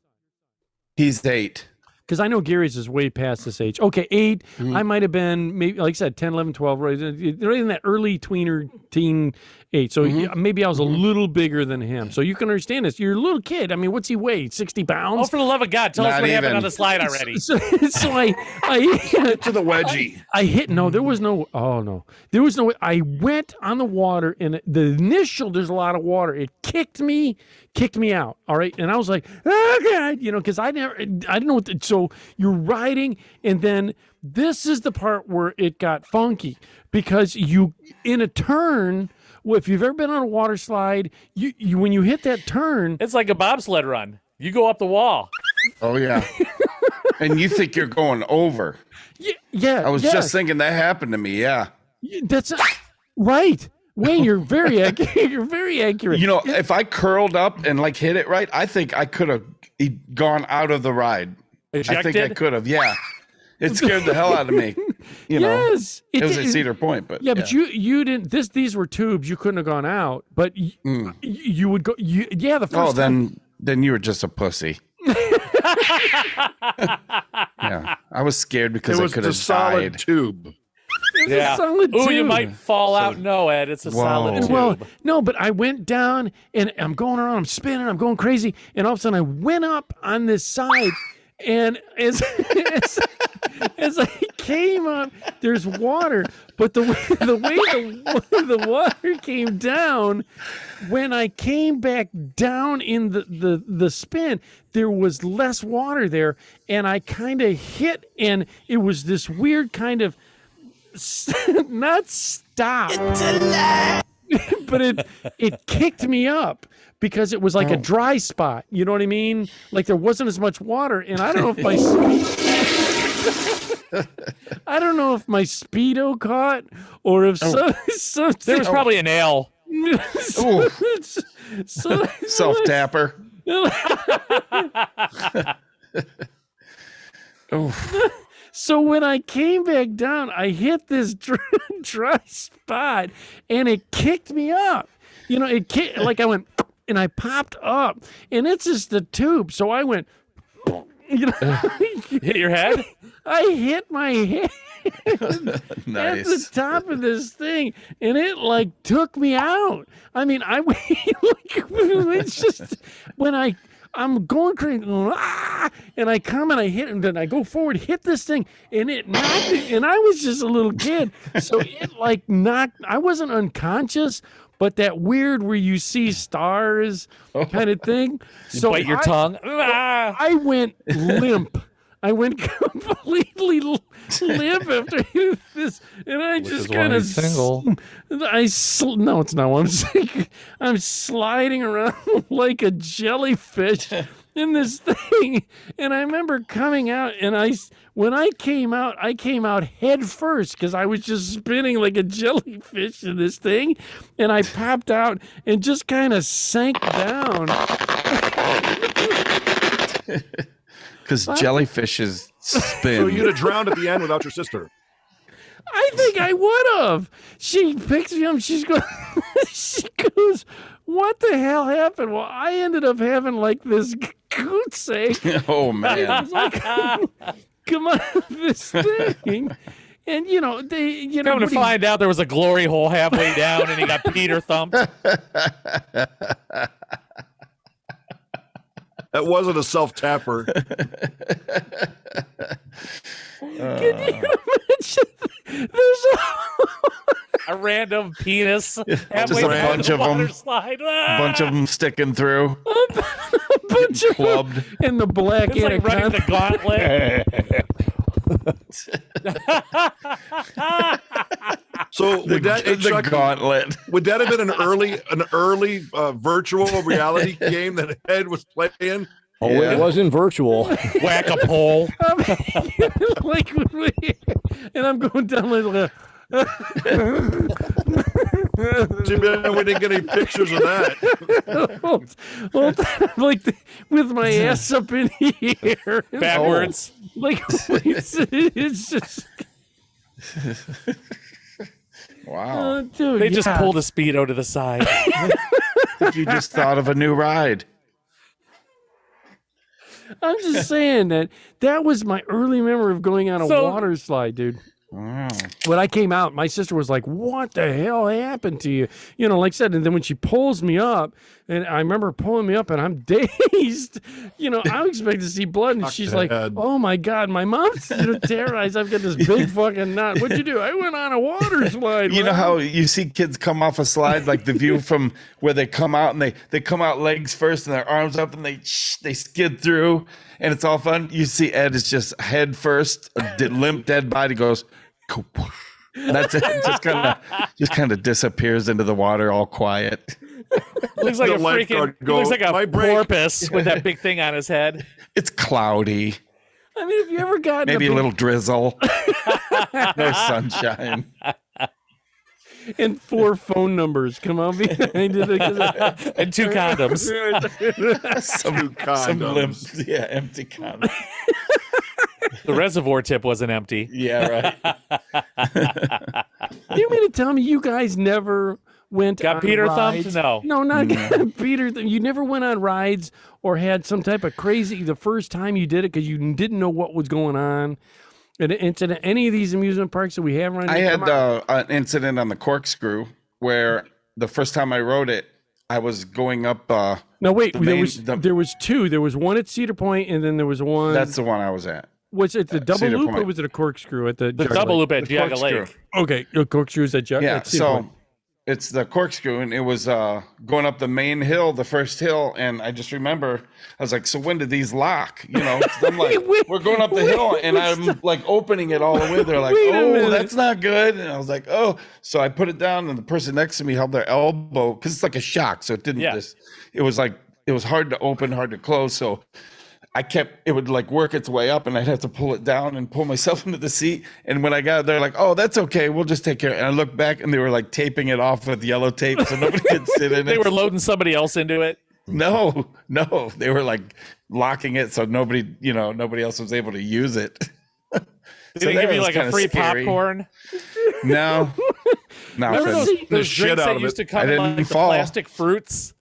He's 8. Because I know Gary's is way past this age. Okay, 8. Mm-hmm. I might have been, maybe, like I said, 10, 11, 12, right in that early tweener, teen age. So maybe I was a little bigger than him. So you can understand this. You're a little kid. I mean, what's he weigh? 60 pounds? Oh, for the love of God, tell us what happened on the slide already. So I hit to the wedgie. I hit, no, there was no, oh no. There was no, I went on the water, and the initial, there's a lot of water. It kicked me out. All right. And I was like, oh God, because I didn't know what so you're riding, and then this is the part where it got funky, because you, in a turn, well, if you've ever been on a water slide, you when you hit that turn, it's like a bobsled run. You go up the wall. Oh yeah. And you think you're going over. Yeah. I was just thinking that happened to me. Yeah. That's right. Wayne, you're very accurate. You're very accurate. If I curled up and hit it right, I think I could have gone out of the ride. Ejected? I think I could have. Yeah. It scared the hell out of me. Yes, it was at Cedar Point, but but you didn't. These were tubes. You couldn't have gone out, but you would go. The first. Oh, then you were just a pussy. Yeah, I was scared because I could have solid died. Tube. Yeah. Solid tube. You might fall out. No, Ed, it's a solid tube. Well, no, but I went down and I'm going around. I'm spinning. I'm going crazy, and all of a sudden I went up on this side. And as I came up, there's water, but the way the water came down, when I came back down in the spin, there was less water there, and I kind of hit, and it was this weird kind of not stop, but it kicked me up. Because it was like a dry spot, you know what I mean? Like there wasn't as much water, and I don't know if I don't know if my Speedo caught, or if something. There was probably a nail. Self tapper. So when I came back down, I hit this dry spot, and it kicked me up. It kicked, like I went. And I popped up, and it's just the tube. So I went, hit your head? I hit my head Nice. at the top of this thing, and it took me out. I mean, it's just when I'm going crazy, and I come and I hit, and then I go forward, hit this thing, and it knocked me, and I was just a little kid. So it knocked, I wasn't unconscious, but that weird where you see stars kind of thing. So bite your tongue. I went limp. I went completely limp after this, and I just kind of single. No, it's not what I'm saying. I'm sliding around like a jellyfish in this thing, and I remember coming out, and when I came out head first because I was just spinning like a jellyfish in this thing, and I popped out and just kind of sank down. Because jellyfishes spin. So you'd have drowned at the end without your sister. I think I would have. She picks me up. She goes, what the hell happened? Well, I ended up having this goose egg. Oh, man. I was like, come on, this thing. And, Come to find out there was a glory hole halfway down, and he got Peter thumped. That wasn't a self-tapper. Can you imagine? There's a random penis Just halfway a down bunch the of water them. slide. A bunch of them sticking through. a bunch of Clubbed. in the black It's like running the gauntlet. So would The gauntlet. would that have been an early virtual reality game that Ed was playing? Oh, it wasn't virtual. Whack a pole. and I'm going down like Too bad we didn't get any pictures of that. Like with my ass up in here, backwards. Like it's just. Wow. Dude, They just pulled a Speedo to the side. You just thought of a new ride. I'm just saying that was my early memory of going on a water slide, dude. Wow. When I came out, my sister was like, "What the hell happened to you?" You know, like I said, and then when she pulls me up, and I remember pulling me up, and I'm dazed. You know, I expect to see blood, and she's like, "Oh my God, my mom's terrorized. I've got this big fucking knot. What'd you do?" I went on a water slide. You know how you see kids come off a slide, like the view from where they come out, and they come out legs first, and their arms up, and they skid through, and it's all fun. You see Ed is just head first, limp dead body goes. That's it. Just kind of disappears into the water, all quiet. Looks like looks like a porpoise with that big thing on his head. It's cloudy. I mean, if you ever got maybe a little drizzle, no sunshine, and 4 phone numbers come out behind it, and 2 condoms. some limp, empty condoms. The reservoir tip wasn't empty. Yeah, right. You mean to tell me you guys never went got on Peter rides? thumped? No, not Peter. You never went on rides or had some type of crazy the first time you did it because you didn't know what was going on. An incident, any of these amusement parks that we have around here? I had an incident on the corkscrew where the first time I rode it, I was going up. No, wait. There was 2. There was one at Cedar Point, and then there was one. That's the one I was at. Was it the double Cedar loop Point. or was it a corkscrew at the double loop at Jaga Jaga Lake? Okay, the corkscrew is at Jaga. Yeah, so it's the corkscrew, and it was going up the main hill, the first hill, and I just remember I was like, "So when did these lock?" You know, 'cause I'm like, "We're going up the hill," and I'm like opening it all the way. They're like, "Oh, that's not good," and I was like, "Oh," so I put it down, and the person next to me held their elbow because it's like a shock, so it didn't just. It was like it was hard to open, hard to close, so. It would like work its way up and I'd have to pull it down and pull myself into the seat. And when I got there, like, "Oh, that's okay. We'll just take care." And I looked back and they were like taping it off with yellow tape so nobody could sit in it. They were loading somebody else into it. No, they were like locking it so nobody else was able to use it. Did they give you like a free scary. popcorn? No. Remember those drinks that used to come in like the plastic fruits?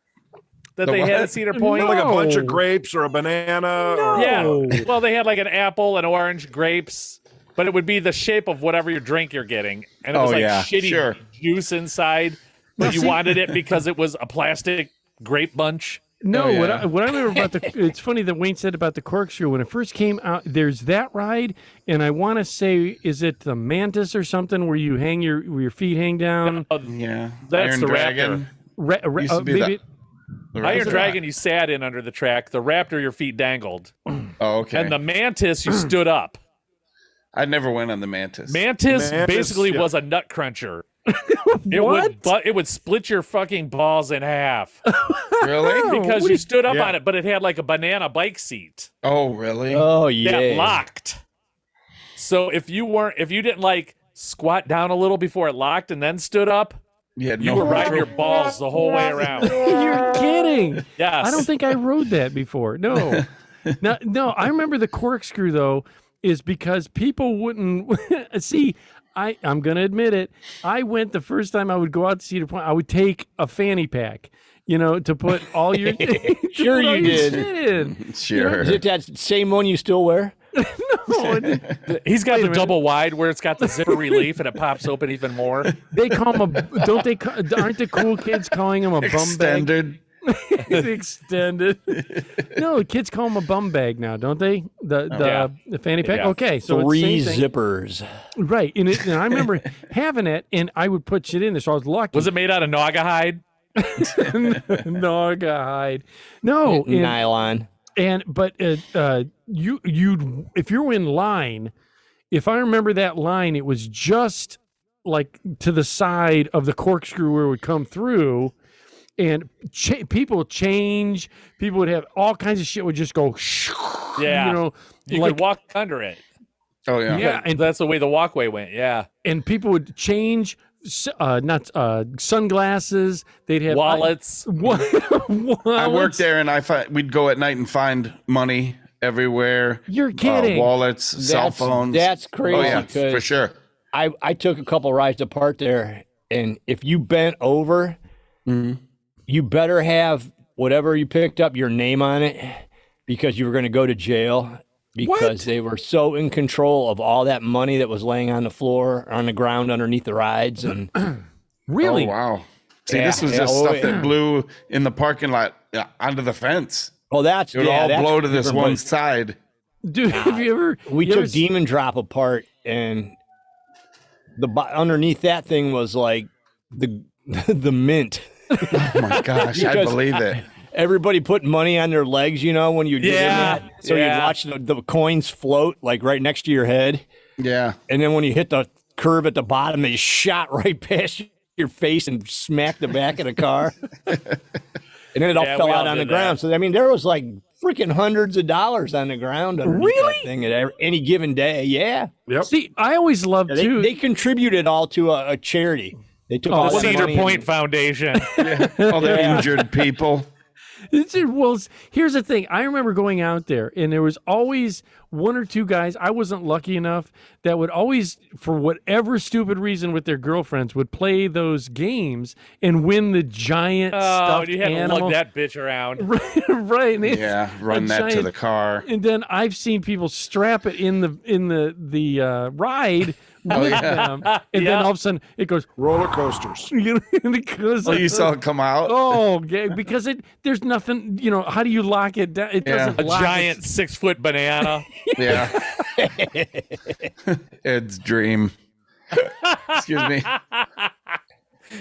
That they had at Cedar Point? Like a bunch of grapes or a banana? No. Yeah. Well, they had like an apple, an orange, grapes, but it would be the shape of whatever your drink you're getting. And it was shitty juice inside, but you wanted it because it was a plastic grape bunch. No, what I remember about it's funny that Wayne said about the corkscrew. When it first came out, there's that ride, and I want to say, is it the Mantis or something where you hang your feet hang down? Yeah. That's Iron the Dragon. Raptor. Used to be Iron Dragon, you sat in under the track. The Raptor, your feet dangled. Oh, okay. And the Mantis, you stood up. I never went on the Mantis. Mantis basically was a nut cruncher. It would split your fucking balls in half. Really? Because you stood up on it, but it had like a banana bike seat. Oh, really? Oh, yeah. That locked. So if you didn't like squat down a little before it locked and then stood up, you were riding your balls the whole way around. You're kidding. Yes. I don't think I rode that before. No. No, I remember the corkscrew, though, is because people wouldn't see. I'm going to admit it. I went the first time I would go out to Cedar Point, I would take a fanny pack, to put all your Sure you did. In. Sure. Is it that same one you still wear? No. He's got the double wide where it's got the zipper relief and it pops open even more. They call him aren't the cool kids calling him a bum bag? Extended. No, the kids call them a bum bag now, don't they? The fanny pack. Yeah. Okay, so 3 zippers. Right, and I remember having it, and I would put shit in there, so I was lucky. Was it made out of naga hide? Naga hide. No, nylon. But you if you're in line, if I remember that line, it was just like to the side of the corkscrew where it would come through. And people would change. People would have all kinds of shit would just go. Yeah, you like, could walk under it. Oh yeah. Yeah, and that's the way the walkway went. Yeah, and people would change not sunglasses. They'd have wallets. I worked there, and we'd go at night and find money everywhere. You're kidding. Wallets, cell phones. That's crazy. Oh yeah, for sure. I took a couple rides apart there, and if you bent over, you better have whatever you picked up, your name on it, because you were going to go to jail. Because they were so in control of all that money that was laying on the floor, on the ground underneath the rides, and really, oh, wow. See, this was just stuff that blew in the parking lot onto the fence. Oh, it would all blow to this one side. Dude, have you ever? We took Demon Drop apart, and underneath that thing was like the mint. Oh my gosh, I believe it. Everybody put money on their legs, when you did that. So you'd watch the coins float like right next to your head. Yeah. And then when you hit the curve at the bottom, they shot right past your face and smacked the back of the car. And then it all fell out on the ground. So, I mean, there was like freaking hundreds of dollars on the ground underneath that thing at any given day. Yeah. Yep. See, I always loved too. They contributed all to a charity. They took all the that Cedar money Point Foundation. All the injured people. Well, here's the thing. I remember going out there, and there was always one or two guys. I wasn't lucky enough that would always, for whatever stupid reason, with their girlfriends, would play those games and win the giant stuffed you had animal. to lug that bitch around. Right. Yeah, run that to the car. And then I've seen people strap it in the ride with them, and then all of a sudden it goes roller coasters. You saw it come out. Oh, because there's nothing. How do you lock it down? It doesn't. A giant 6-foot banana. Yeah. Ed's dream. Excuse me.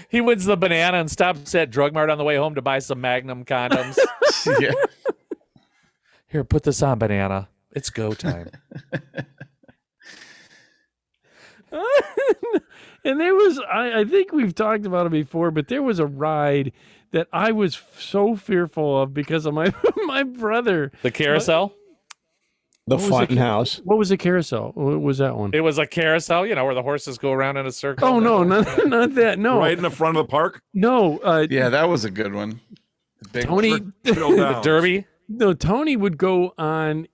He wins the banana and stops at Drug Mart on the way home to buy some Magnum condoms. Yeah. Here, put this on, banana. It's go time. And there was, I think we've talked about it before, but there was a ride that I was so fearful of because of my brother. The carousel? The fun house. What was the carousel? What was that one? It was a carousel, where the horses go around in a circle. Oh, no, not that. No. Right in the front of the park? No. Yeah, that was a good one. Tony. The Derby? No, Tony would go on.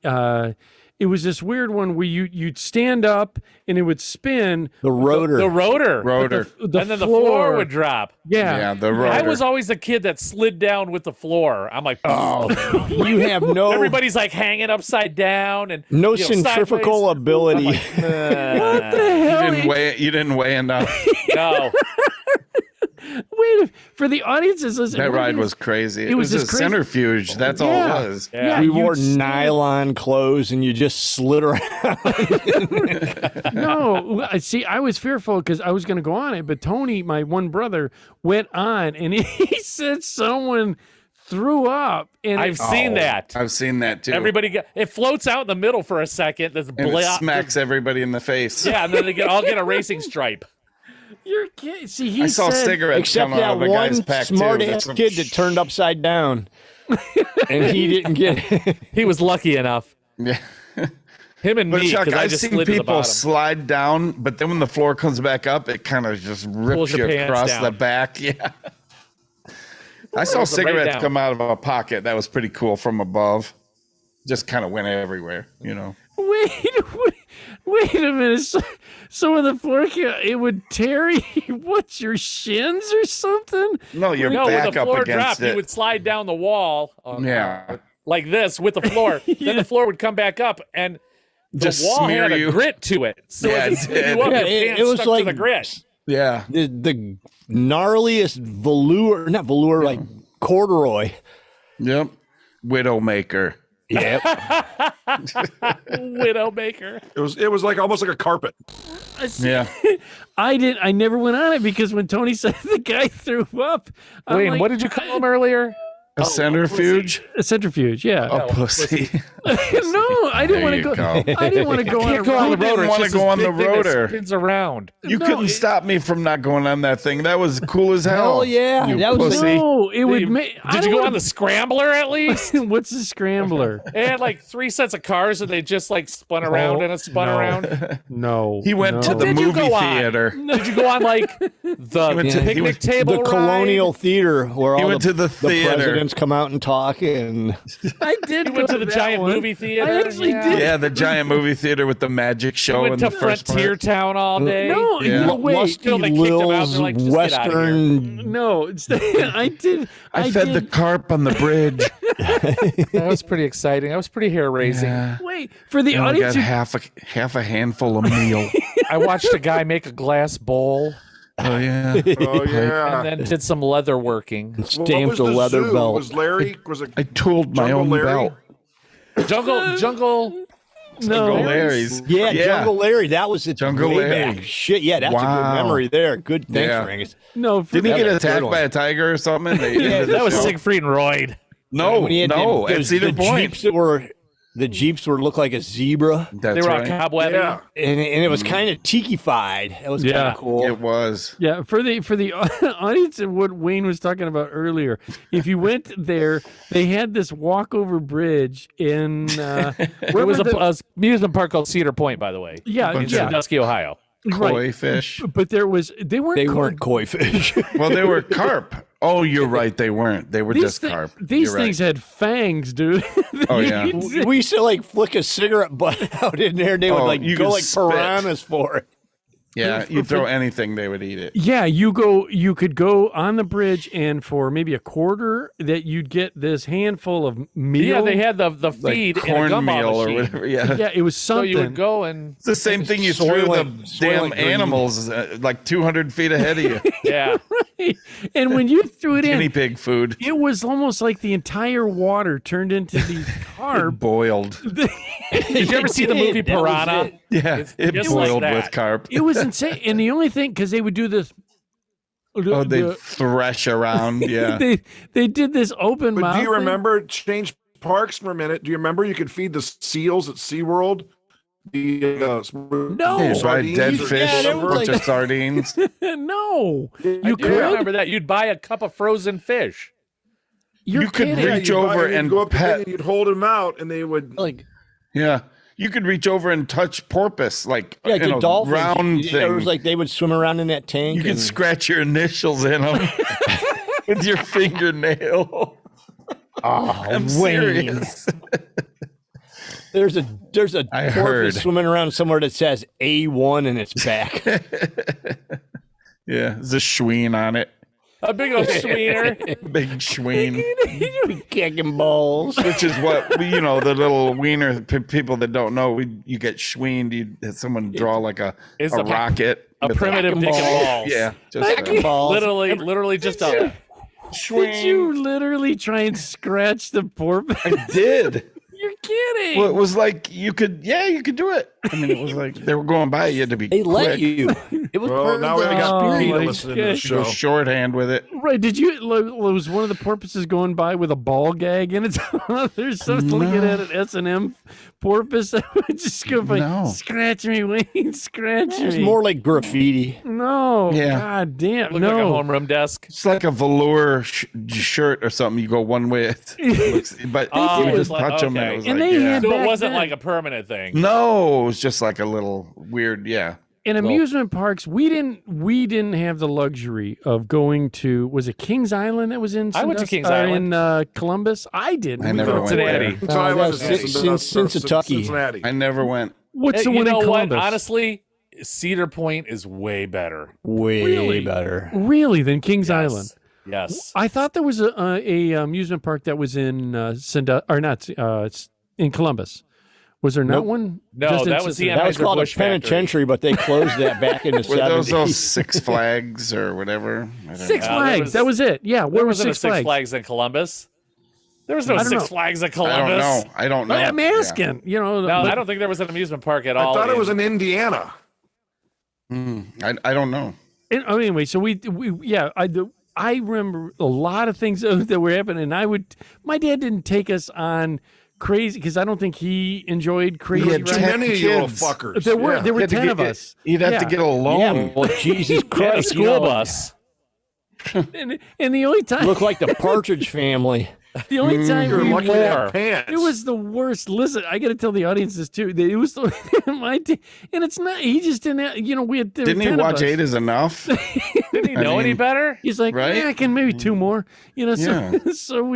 It was this weird one where you'd stand up and it would spin. The rotor. The rotor. And then the floor would drop. Yeah. The rotor. I was always the kid that slid down with the floor. I'm like, oh, you have no. Everybody's like hanging upside down and no centrifugal ability. What the hell? You didn't weigh enough. No. Wait, for the audiences, that ride was crazy. It was a centrifuge. That's all it was. Yeah, we wore nylon clothes and you just slid around. No, see, I was fearful because I was going to go on it, but Tony, my one brother, went on and he said someone threw up. And I've seen that. I've seen that too. It floats out in the middle for a second. And it smacks everybody in the face. Yeah, and then they all get a racing stripe. You're kidding. See, he I saw cigarettes except come out that of a one guy's pack smart-ass too. kid that turned upside down, and he didn't get it. He was lucky enough. Yeah. Him and But me, Chuck, because I I've just seen slid to the people bottom. slide down, but then when the floor comes back up, it kind of just rips Pulls you your pants across down. the back. Yeah. I saw Pulls it right cigarettes down. come out of a pocket. That was pretty cool from above. Just kind of went everywhere, Wait a minute. So when the floor it would tear you, what's your shins or something? No, your when back the up floor against dropped, it. you would slide down the wall. Yeah. Like this with the floor. Then the floor would come back up and the Just wall smear had a you. grit to it. So Yeah, it just it did. you up, your Yeah, pants it was stuck like- to the grit. Yeah. The gnarliest like corduroy. Yep. Widowmaker. Yep. Widowmaker. It was like almost like a carpet. Yeah. I never went on it because when Tony said the guy threw up. I'm Wayne, like, what did you call him earlier? A centrifuge? A centrifuge, yeah. A pussy. No, I didn't want to go. I didn't want to go on a the rotor. rotor. want to go on the rotor. Spins around. You couldn't stop me from not going on that thing. That was cool as hell. Hell yeah. You That was pussy. No, it would make. Did you go on the scrambler at least? What's the scrambler? It had like 3 sets of cars, and they just like spun around and it spun around. No, He went to the Did you movie go on? theater. Did you go on like the went to- he picnic went- table The ride? Colonial Theater where He all went to the theater. presidents come out and talk and I did. You went go to the that giant one. movie theater. I actually did. Yeah, the giant movie theater with the magic You show in went the to first Frontier part. Town all day. No, Yeah. no, wait. Lusty Still, they kicked him out. Lil's They're like, just get outta here. Western. No, I did. I fed the did. carp on the bridge. That was pretty exciting. That was pretty hair raising. Yeah. Wait for the And I audience. got who- half a handful of meal. I watched a guy make a glass bowl Oh yeah. Oh yeah. and then did some leather working. What Stamped was a the leather zoo? belt. Was Larry? Was it I tooled my Jungle own Larry? belt. Jungle. Jungle Larry's. Yeah, Jungle Larry. That was it. Jungle way Larry. back. Shit, yeah, that's a Wow. good memory there. Good. Thanks, Yeah. Angus. No, Didn't he That get was a good attacked one. by a tiger or something? They- That was No. Siegfried and Roy. No, When he had no, the, at Cedar the Point. Jeeps that were the Jeeps were look like a zebra, That's They were all right. cobwebby. Yeah. and it was kind of tiki-fied. That was kind Yeah. of cool. It was. Yeah, for the audience and what Wayne was talking about earlier, if you went there, they had this walkover bridge in It was a amusement park called Cedar Point, by the way. yeah, In yeah, Sandusky, Ohio. right. Koi fish. But they weren't koi fish. Well, they were carp. Oh, you're right. They weren't. They were just carp. These You're right. things had fangs, dude. Oh yeah. We used to like flick a cigarette butt out in there. They would Oh, like you go could like spit. piranhas for it. Yeah. You throw anything, they would eat it. Yeah, you could go on the bridge, and for maybe a quarter, that you'd get this handful of meal. Yeah, they had the Like feed in a gumball cornmeal or machine. whatever. Yeah. Yeah, it was So something. you would go and It's the same thing you threw the damn green. animals like 200 feet ahead of you. yeah. Right. And when you threw it Guinea in, pig food. it was almost like the entire water turned into these carp. Boiled. Did you ever see the movie That was Piranha? it. Yeah. It just like boiled that. with carp. It was insane. And the only thing, because they would do this. Oh, they thresh around. Yeah. they did this open But mouth. do you thing. remember, change parks for a minute, do you remember you could feed the seals at SeaWorld? The No. Hey, buy sardines dead or fish, whatever? bunch of sardines. No, You you could could. remember that. You'd buy a cup of frozen fish. You're You could kidding. reach You'd buy over it, you'd and go up to pet. them and you'd hold them out, and they would. Like Yeah. You could reach over and touch porpoise, like yeah, in the a dolphins. round It thing. was like they would swim around in that tank. You could and- scratch your initials in them with your fingernail. Oh, I'm Wayne. serious. There's a I porpoise heard. swimming around somewhere that says A1 in its back. Yeah, there's a schween on it. A big old sweener. Big schween. Kicking balls. Which is what, the little wiener, people that don't know, you get schweened. You have someone draw like a It's a- rocket. A with primitive dick and balls. Yeah. Just balls. Literally just a. Did you literally try and scratch the porpoise? I did. You're kidding. Well, it was like you could do it. I mean, it was like they were going by. You had to be They let quick. you. It was Well, part now of we the got Oh, Peter my listening to the gosh. Go show. shorthand with it. Right? Did you? Was one of the porpoises going by with a ball gag in its mouth? There's something looking at an S&M porpoise that would just go by, No. scratch me, Wayne, scratch It was me. more like graffiti. No. Yeah. God damn. Looked like a No. homeroom desk. It's like a velour shirt or something. You go one way, but Oh, you it was just like- touch them, and okay. it was And like, they yeah. had- So it Back wasn't then. like a permanent thing. No, it was just like a little weird. Yeah. In amusement parks, we didn't have the luxury of going to, was it Kings Island that was in I went to Sandusky- Kings Island. in Columbus? I didn't. I We never go- went Cincinnati. there. So I was that's Cincinnati. Cincinnati. I never went. What's the You one in know what? Columbus? Honestly, Cedar Point is way better. Way Really? better. Really, than Kings Island? Yes. I thought there was a amusement park that was in in Columbus. Was there not Nope. one? No, Just in that was the Cincinnati? That was called a Anheuser-Busch factory. penitentiary, but they closed that back in the Were those 70s. Six Flags or whatever? I don't Six know. Flags. was- that was it. Yeah, There where was wasn't a Six Six Flags? Flags in Columbus. There was no I don't Six know. Flags in I Columbus. don't know. I'm asking. You know, No, but- I don't think there was an amusement park at I all. thought it was in Indiana. I don't know. Anyway, so I remember a lot of things that were happening. And my dad didn't take us on crazy because I don't think he enjoyed crazy. He had too many of you little fuckers. There were 10 of us. You'd have to get a loan. Yeah, well, Jesus Christ, school bus. And the only time look like the Partridge Family. The only time You're we lucky to have pants. it was the worst. Listen, I got to tell the audience this too. It was and it's not. He just didn't. We had. Didn't he watch 8 is enough? Didn't he know any better? He's like, right? I can maybe 2 more. So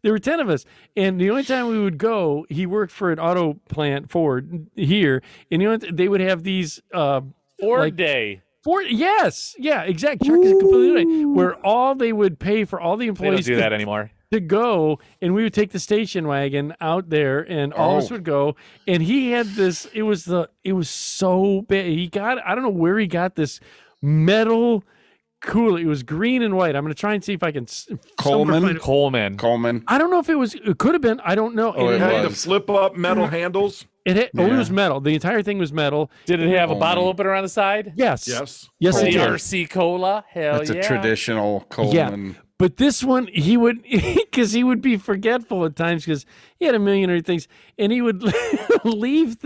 there were 10 of us, and the only time we would go, he worked for an auto plant, Ford here, and they would have these Ford Day. Yes, yeah, exactly. Chuck is completely right. Where all they would pay for all the They employees don't do that anymore. to go, and we would take the station wagon out there, and all of us would go. And he had this. It was so big. I don't know where he got this metal cooler. It was green and white. I'm going to try and see if I can. Coleman. I don't know if it could have been. I don't know. Oh, it had the flip up metal handles. It was metal. The entire thing was metal. Did it have a bottle opener on the side? Yes. Yes. Yes, it The did. RC Cola. Hell That's yeah. a traditional Coleman. Yeah. But this one, he would, because he would be forgetful at times because he had a million other things, and he would leave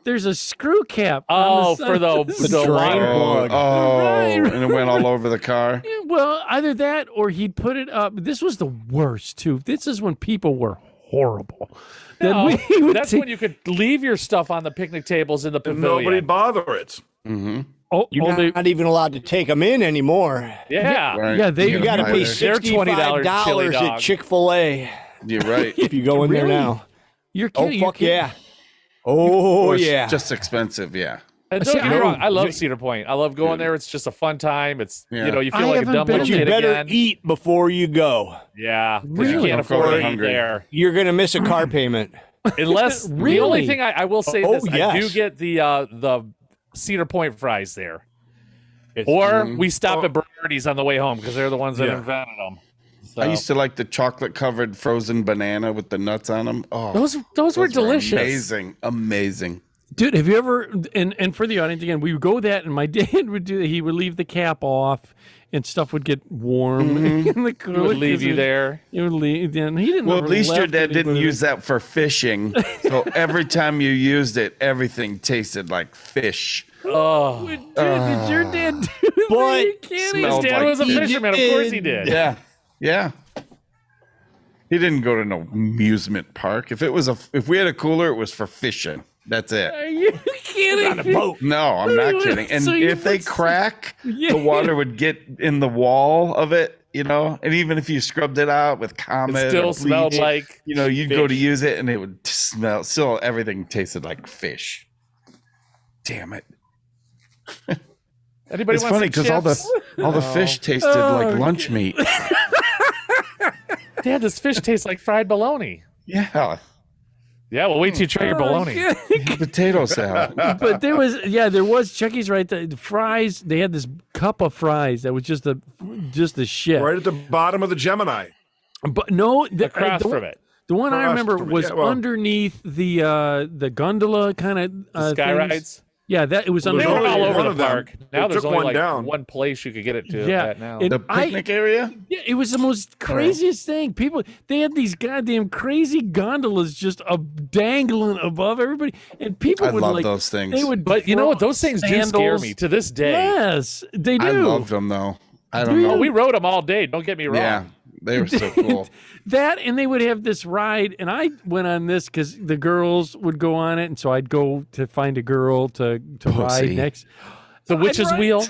there's a screw cap. Oh, for the drain plug. And it went all over the car. Yeah, well, either that or he'd put it up. This was the worst, too. This is when people were horrible. No, that's when you could leave your stuff on the picnic tables in the pavilion. Nobody bother it. Mm-hmm. You're not even allowed to take them in anymore. Yeah. Right. Yeah, You got to pay They're $20 chili $65 dog. at Chick-fil-A You're right. if you go in there Really? now. You're Oh, kidding. fuck yeah. Oh, Or it's yeah. just expensive, yeah. And don't get me wrong, I love Cedar Point. I love going there. It's just a fun time. It's you I feel like a haven't dumb been little there. kid You better again. eat before you go. Yeah, because Really? you can't Don't go afford to eat hungry. there. You're going to miss a car payment. Unless the Really? only thing I will say Oh, this, I yes. do get the Cedar Point fries there. Or we stop at Bernardi's on the way home because they're the ones that invented them. So. I used to like the chocolate covered frozen banana with the nuts on them. Oh, those were delicious. Amazing. Dude, have you ever, and for the audience again, we would go that, and my dad would do that. He would leave the cap off, and stuff would get warm in the cooler. He would leave you there. He would leave. Then he didn't. Well, at least your left dad didn't anybody. use that for fishing. So every time you used it, everything tasted like fish. Oh, Did your dad do that? Boy, You can't his smelled dad like was a fisherman. Of course he did. Yeah. Yeah. He didn't go to no amusement park. If we had a cooler, it was for fishing. That's it. Are you kidding? No, I'm not kidding. And So you if they put- crack, Yeah. the water would get in the wall of it, and even if you scrubbed it out with Comet, It still or smelled bleach, like you'd go to fish. use it and it would smell. Still, everything tasted like fish. Damn it! Anybody It's want funny some because all the chips? fish tasted like lunch meat. Dad, this fish tastes like fried bologna. Yeah, Yeah, well, wait till you try your bologna. potato salad. But there was Chucky's right. The fries, they had this cup of fries that was just the shit. Right at the bottom of the Gemini. But no, Across from it. The one I Across remember from it, was yeah, well- underneath the gondola kind of Sky things. rides. Yeah, that it was Well, They under. there's were only all one over of the them. park. They Now there's took only one like down. one place you could get it to. Yeah, That now. and The picnic area. Yeah, it was the most craziest thing. They had these goddamn crazy gondolas just dangling above everybody, and people I would love like those things. They would, But you know what? throw Those things do scare sandals. me to this day. Yes, they do. I loved them though. I don't Do know. Oh, we rode them all day. Don't get me wrong. Yeah, they were so cool. That, and they would have this ride, and I went on this because the girls would go on it, and so I'd go to find a girl to ride next. The witch's ride- wheel.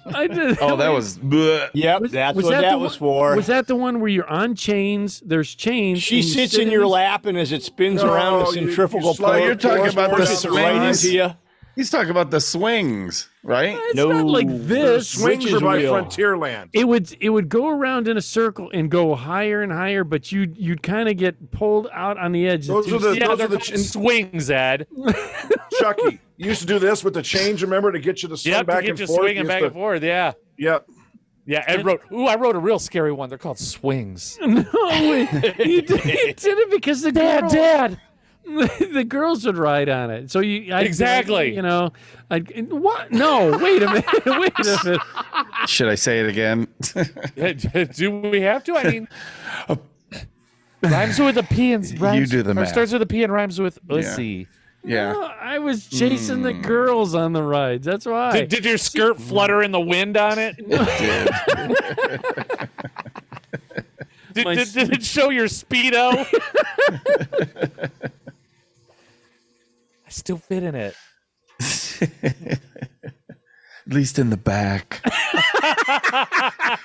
I did. Oh, that was. bleh. Yep, that's what that the was one- for. Was that the one where you're on chains? There's chains. She and you sits sit in your this- lap, and as it spins No, around, a you centrifugal slide- force you're talking about the pushes it right swings? into you. He's talking about the swings, right? It's not like The this. swings Witch's are by wheel. Frontierland. It would go around in a circle and go higher and higher, but you'd kind of get pulled out on the edge. Those are the Yeah, those they're are the called swings, Ed. Chucky. You used to do this with the change, remember, to get you to swing Yep, to back get and you forth. swinging used back to- and forth. Yeah. Yep. Yeah, Ed wrote. I wrote a real scary one. They're called swings. No, he did it because the Dad. the girls would ride on it. So Exactly. what? No, wait a minute. Wait a minute. Should I say it again? Do we have to? I mean, rhymes with a P and rhymes, You do the or math. starts with a P and rhymes with. Let's Yeah. see. Yeah. No, I was chasing the girls on the rides. That's why. Did your skirt flutter in the wind on it? Did it show your Speedo? I still fit in it. At least in the back.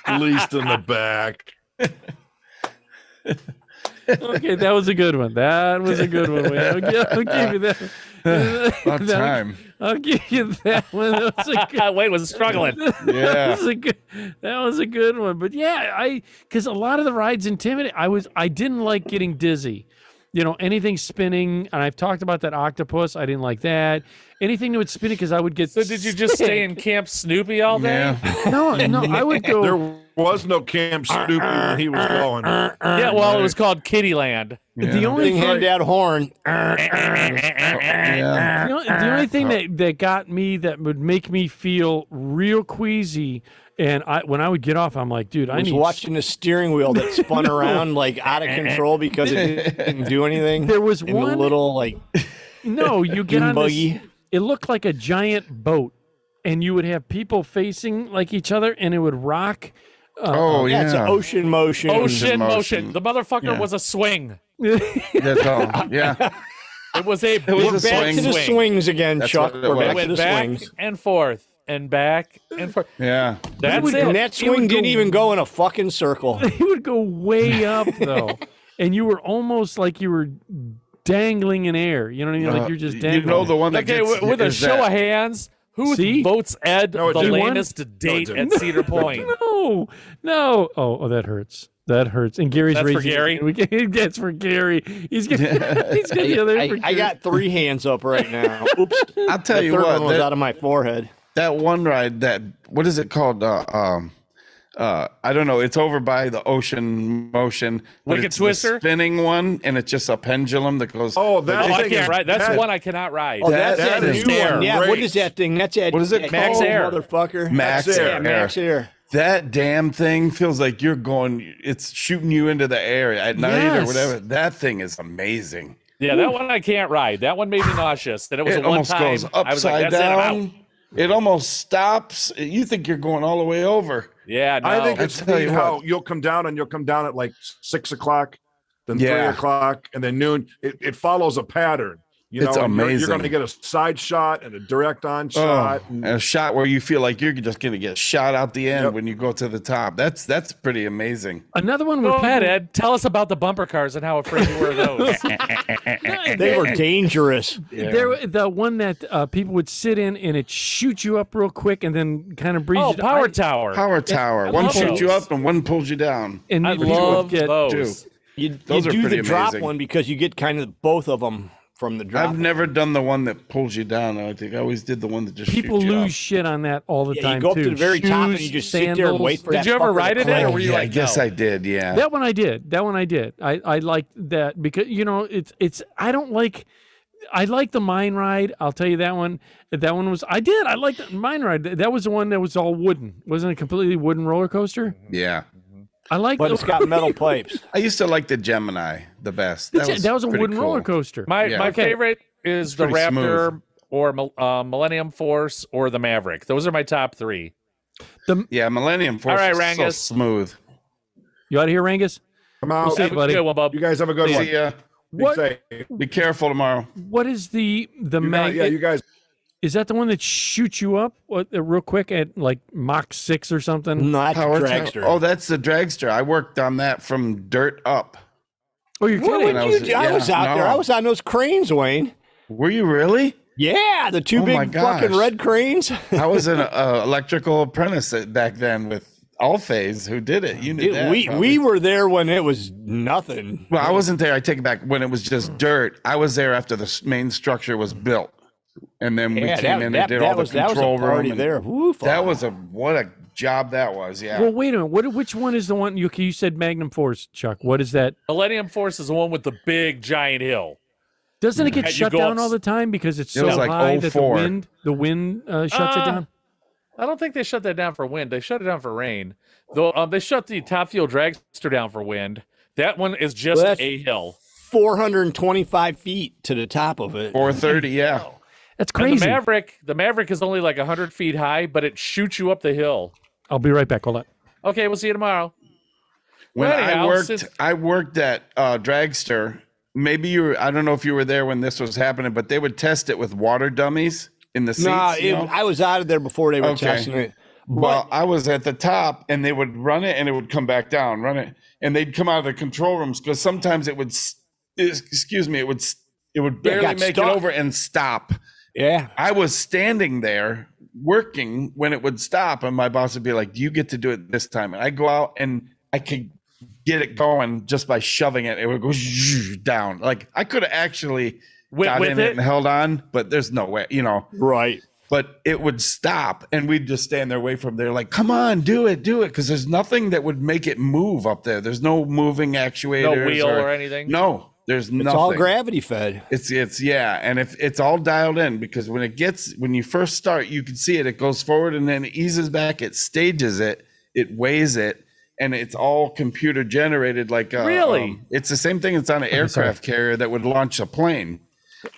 At least in the back. Okay, that was a good one. That was a good one. Wayne. I'll give you that. About time. I'll give you that one. That was a good. Wayne was struggling. Yeah. That was a good one. But yeah, because a lot of the rides intimidated. I didn't like getting dizzy. You know, anything spinning, and I've talked about that octopus. I didn't like that. Anything that would spin because I would get. So did you just stay in Camp Snoopy all day? Yeah. No, I would go. There was no Camp Snoopy when he was going. Yeah, well, it was called Kittyland. The only hand out horn. Yeah. the only thing that got me that would make me feel real queasy, and when I would get off, I'm like, dude, I was need watching the steering wheel that spun around like out of control because it didn't do anything. There was in one the little like no, you get on buggy. this, it looked like a giant boat, and you would have people facing like each other, and it would rock. Yeah, it's an ocean motion. Ocean motion. The motherfucker was a swing. That's all. Yeah. It was a We're was a back swing. to the swings again, That's Chuck. what it We're was. back It to went the back swings. and forth and back and forth. Yeah. That's it. And that swing didn't even go in a fucking circle. It would go way up though, and you were almost like you were dangling in air. You know what I mean? Like you're just dangling. You know the one that Okay, gets with a is show that- of hands, who See? votes Ed No, it the didn't. lamest date No, it at didn't. Cedar Point? No. Oh, that hurts. That hurts. And Gary's That's for raising. Gary? That's for Gary. He's got the other. for I Gary. got 3 hands up right now. Oops. I'll tell The you third what. one was That, out of my forehead. that one ride, what is it called? I don't know. It's over by the ocean motion. but Wicked it's the Twister? spinning one, and it's just a pendulum that goes. Oh, that Oh, I thing can't is ride. That's bad. one I cannot ride. Oh, that's That that is new one. Yeah, great. what is that thing? That's that. What is it that Max called? Air. Motherfucker. Max Air. Yeah, Max Air. That damn thing feels like you're going. It's shooting you into the air at night or Yes. whatever. That thing is amazing. Yeah, that one I can't ride. That one made me nauseous. And it was It a one almost time. goes I was like, upside that's it, I'm out. down. It almost stops. You think you're going all the way over. Yeah, no. I think I it's tell you neat how what. you'll come down at like 6 o'clock, then Yeah. 3 o'clock, and then noon. It follows a pattern. You It's know, and you're amazing. going to get a side shot and a direct on shot. And a shot where you feel like you're just going to get shot out the end Yep. when you go to the top. That's pretty amazing. Another one where Go ahead, people- Ed. Tell us about the bumper cars and how afraid you were of those. They were dangerous. The one that people would sit in and it shoots you up real quick and then kind of breeze Oh, you Power Tower. Power tower. One love shoots you those. up and one pulls you down. And I you would love get- those. You Those are do pretty the drop amazing. one because you get kind of both of them from the drop. I've never done the one that pulls you down. I think I always did the one that just People shoots you lose up. shit on that all the Yeah, time you go up too. to the very top and you Shoes, just sit there and sandals. wait for Did that. you ever fucker ride to it, Ed, or click. were you Yeah, I like, guess no? I did. Yeah. That one I did. I liked that because I don't like. I like the mine ride. I'll tell you that one. That one was. I liked the mine ride. That was the one that was all wooden. Wasn't it a completely wooden roller coaster? Yeah. I like. But it's got metal pipes. I used to like the Gemini the best. that was a pretty wooden cool. roller coaster. My Yeah. my Okay. favorite is the pretty Raptor smooth. or Millennium Force or the Maverick. Those are my top 3. Yeah, Millennium Force All right, is so Rangus. smooth. You out of here, Rangus? Come out. We'll see. Have a buddy. good one, bub. You guys have a good one. See ya. Be What? safe. Be careful tomorrow. What is the You got- magnet? yeah, you guys. Is that the one that shoots you up real quick at like Mach 6 or something? No, that's a Power dragster. tower. Oh, that's the dragster. I worked on that from dirt up. Oh, you're What kidding? would I you was- do? I was yeah, out there. no. I was on those cranes, Wayne. Were you really? Yeah, the two Oh my big fucking gosh. red cranes. I was an electrical apprentice back then with Allphase. Who did it? You knew that. we probably. were there when it was nothing. Well, I wasn't there. I take it back. When it was just dirt, I was there after the main structure was built, and then we came in and did all the control that was a party room. and there. Woof. That was what a job that was. Yeah. Well, wait a minute. Which one is the one you said Magnum Force, Chuck? What is that? Millennium Force is the one with the big giant hill. Doesn't it get And you shut go down up- all the time because it's It so was like high that 04. the wind shuts it down? I don't think they shut that down for wind. They shut it down for rain. Though they shut the Top Fuel Dragster down for wind. That one is just a hill. 425 feet to the top of it. 430, yeah. That's crazy. And the Maverick is only like 100 feet high, but it shoots you up the hill. I'll be right back. Hold on. Okay, we'll see you tomorrow. When Anyhow, I worked at Dragster. Maybe I don't know if you were there when this was happening, but they would test it with water dummies in the seats. I was out of there before they were testing it. Well, I was at the top, and they would run it, and it would come back down, run it, and they'd come out of the control rooms because sometimes it would, it would barely make it over and stop. Yeah, I was standing there working when it would stop, and my boss would be like, "Do you get to do it this time?" And I go out, and I could get it going just by shoving it. It would go down. Like I could have actually got in it and held on, but there's no way, Right. But it would stop, and we'd just stand there, wait for them. They're like, "Come on, do it," because there's nothing that would make it move up there. There's no moving actuators, no wheel or anything. No, there's nothing. It's all gravity fed. It's and if it's all dialed in, because when you first start, you can see it. It goes forward and then it eases back. It stages it. It weighs it. And it's all computer generated. Really? It's the same thing that's on an aircraft carrier that would launch a plane.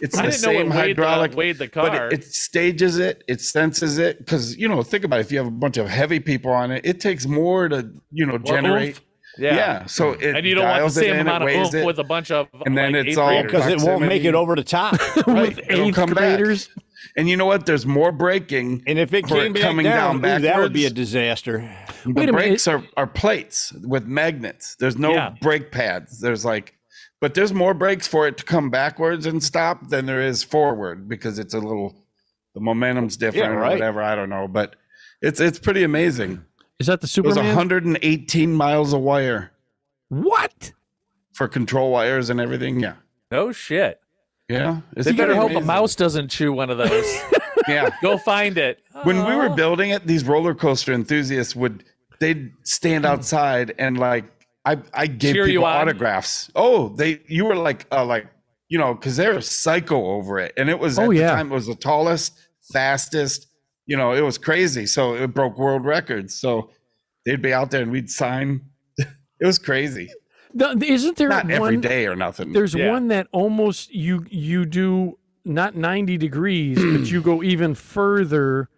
It's the same hydraulic, weighed the car. but it stages it, it senses it. Because think about it, if you have a bunch of heavy people on it, it takes more to generate. Oomph. Yeah. So it and you don't want the dials same it in, amount it of weighs oomph it, with a bunch of and then it's all because it won't make it over the top. Right, it'll come back. Graders. And you know what? There's more braking. And if it came back coming down that would be a backwards. disaster. The brakes are plates with magnets. There's no brake pads. But there's more brakes for it to come backwards and stop than there is forward because it's the momentum's different or whatever. I don't know, but it's pretty amazing. Is that the Superman? It was 118 miles of wire. What? For control wires and everything. Yeah. No shit. Yeah. They better hope a mouse doesn't chew one of those. Yeah. Go find it. When we were building it, these roller coaster enthusiasts they'd stand outside and I gave Cheer people you on? autographs. Oh, you were because they were psycho over it. And it was at the time, it was the tallest, fastest, it was crazy. So it broke world records. So they'd be out there and we'd sign. It was crazy. Isn't there not every day or nothing? There's one that almost you do not 90 degrees, but you go even further.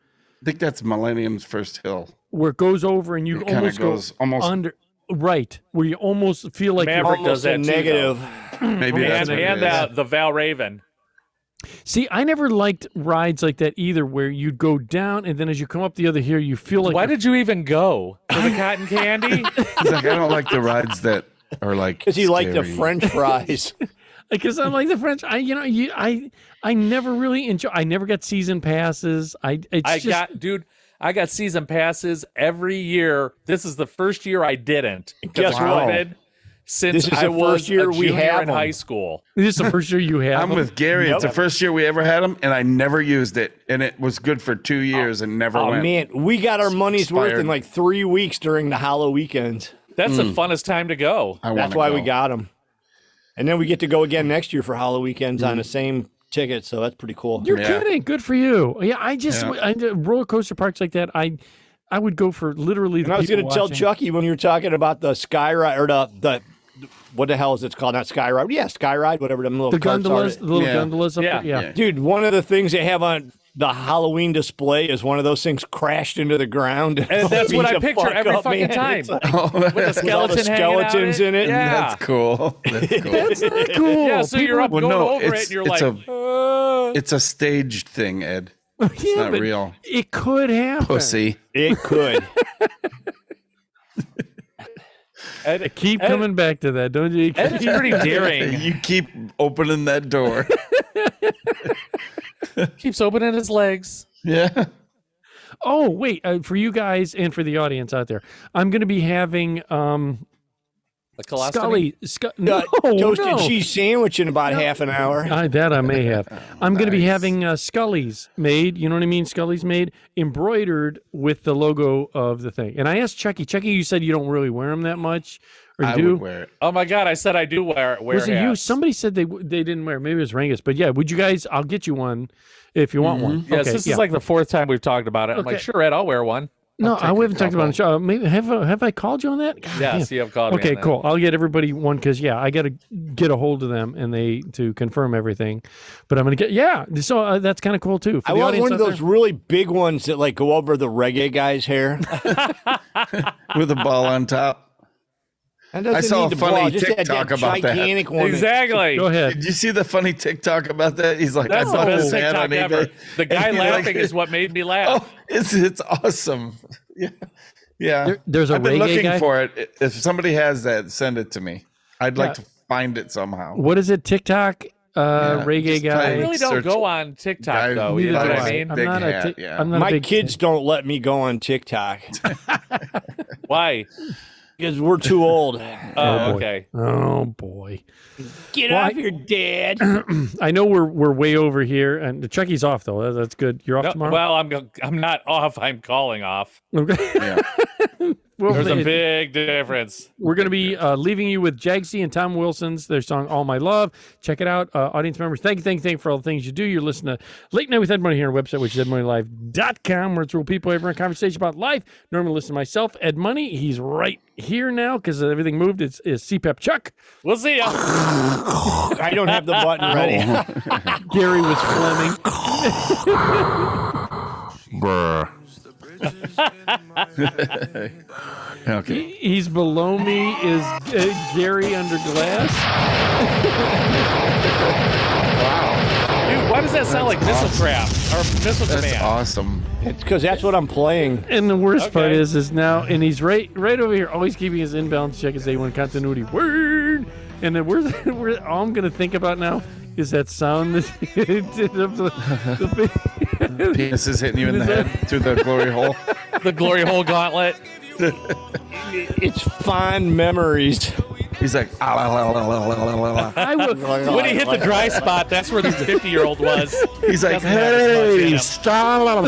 I think that's Millennium's first hill, where it goes over and you almost goes under. Right, where you almost feel like Maverick you're does that negative. Maybe and the Val Raven. See, I never liked rides like that either, where you'd go down and then as you come up the other hill, you feel like. Why did you even go for the cotton candy? He's like, I don't like the rides that are because you like the French fries. Because I like the French. I never really enjoy. I never got season passes. I got season passes every year. This is the first year I didn't. Guess what? Since I was a junior in high school. This is the first year you have. I'm with Gary. It's the first year we ever had them, and I never used it, and it was good for 2 years and never went. Oh man, we got our money's worth in 3 weeks during the Hollow weekends. That's the funnest time to go. That's why we got them. And then we get to go again next year for Hollow weekends on the same ticket, so that's pretty cool. You're kidding. Good for you. Yeah, roller coaster parks like that, I would go for literally the And I was going to tell Chucky when you were talking about the sky ride, or the what the hell is it called? Not sky ride. Yeah, sky ride, whatever them little gondolas, the little gondolas up there. Yeah. Dude, one of the things they have on the Halloween display is one of those things crashed into the ground. And that's what I picture every fucking time. With the skeleton skeletons in it. Yeah. That's cool. That's cool. That's not cool. Yeah, so you're up going over it and you're like, it's a staged thing, Ed. It's not real. It could happen. Pussy. It could. I keep coming back to that, don't you? Ed is pretty daring. You keep opening that door. Keeps opening his legs. Yeah. Oh, wait. For you guys and for the audience out there, I'm going to be having A colostomy? No, toasted cheese sandwich in about half an hour. That I may have. I'm going to be having Scully's made. You know what I mean? Scully's made, embroidered with the logo of the thing. And I asked Chucky. Chucky, you said you don't really wear them that much. Or you I do? would wear it. Oh my God! I said I do wear Was it you? hats. Somebody said they didn't wear it. Maybe it was Rangus. But yeah, would you guys? I'll get you one if you want one. Yes, Okay, this is like the fourth time we've talked about it. I'm like, Okay. sure, Ed, I'll wear one. No, I haven't talked about it on the show. Maybe have I called you on that? God, Yes, damn. you have called me Okay, on that. cool. I'll get everybody one because I got to get a hold of them and to confirm everything. But I'm gonna get So that's kind of cool too. For I the want audience one of out those really big ones that like go over the reggae guy's hair. With a ball on top. That doesn't I saw need a the funny ball, just TikTok that about that. gigantic one. Exactly. Go ahead. Did you see the funny TikTok about that? He's like, That's I the bought best this hat TikTok on ever. eBay. The guy And laughing is what made me laugh. Oh, it's awesome. Yeah. There's a I've been reggae looking guy? for it. If somebody has that, send it to me. I'd like to find it somehow. What is it? TikTok reggae just guy. I really don't search go on TikTok guy though. who You know Neither what do I I. mean? I'm Big not hat, a yeah. I'm not My a big kids don't let me go on TikTok Why? because we're too old. Oh, boy. okay. Oh boy. Get Well, off your dad. I know we're way over here, and Chucky's off though. That's good. You're off No, tomorrow. well, I'm not off. I'm calling off. Okay. Yeah. Well, There's a big difference. We're going to be leaving you with Jagsy and Tom Wilson's their song "All My Love." Check it out, audience members. Thank you for all the things you do. You're listening to Late Night with Ed Money here on our website, which is edmoneylive.com, where it's real people having a conversation about life. Normally listen to myself, Ed Money. He's right here now because everything moved. It's CPAP Chuck. We'll see ya. I don't have the button ready. Gary was Fleming. Brr. Okay. He's below me is Gary under glass. Dude, why does that sound like missile craft or missile That's command? awesome. It's because that's what I'm playing. And the worst part Okay. is now, and he's right over here, always keeping his inbound check as A1 continuity. Word. And then all I'm gonna think about now is that sound that the Penis is hitting you in the head through the glory hole. The glory hole gauntlet. It's fond memories. He's like, I would, When he hit the dry spot, that's where this 50-year-old was. he's like, Doesn't have as much in hey, him. stop.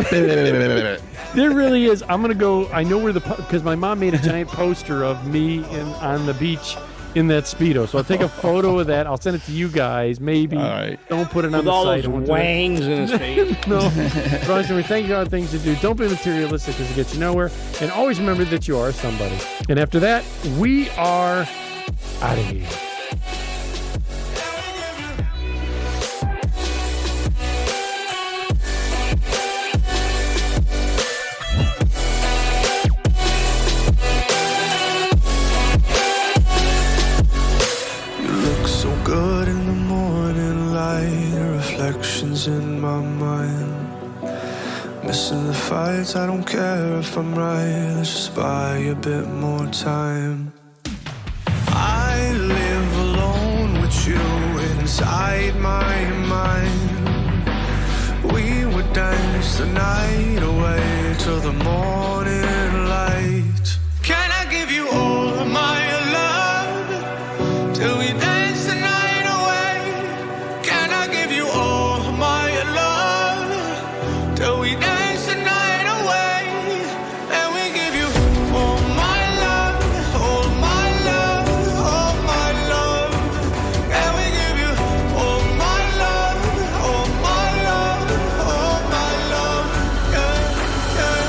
there really is. I'm gonna go. I know where because my mom made a giant poster of me on the beach in that Speedo. So I'll take a photo of that. I'll send it to you guys. Maybe. All right. Don't put it on With the all site. those I won't do it. wangs in his face. No. Bronson, thank you for all the things you do. Don't be materialistic because it gets you nowhere. And always remember that you are somebody. And after that, we are out of here. You look so good in the morning light, reflections in my mind. Missing the fights, I don't care if I'm right, let's just buy a bit more time. I live alone with you inside my mind. We would dance the night away till the morning light. Can I give you all of my love till we dance the night away? Can I give you all of my love till we dance the night away? And we give you all my love, all my love, all my love. And we give you all my love, all my love, all my love. Yeah, yeah.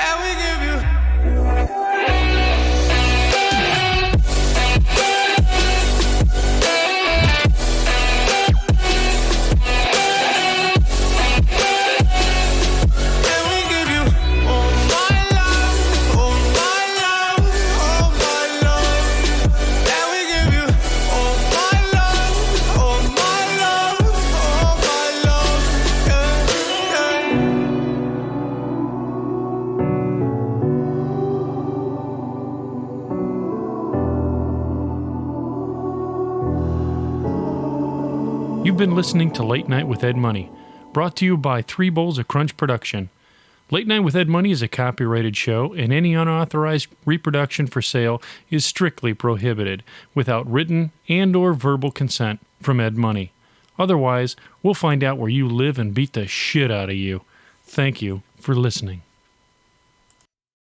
And we give you. And we give you all my love, all my love, all my love. And we give you all my love, all my love, all my love. Yeah, yeah. You've been listening to Late Night with Ed Money, brought to you by 3 Bowls of Crunch Production. Late Night with Ed Money is a copyrighted show, and any unauthorized reproduction for sale is strictly prohibited without written and or verbal consent from Ed Money. Otherwise, we'll find out where you live and beat the shit out of you. Thank you for listening.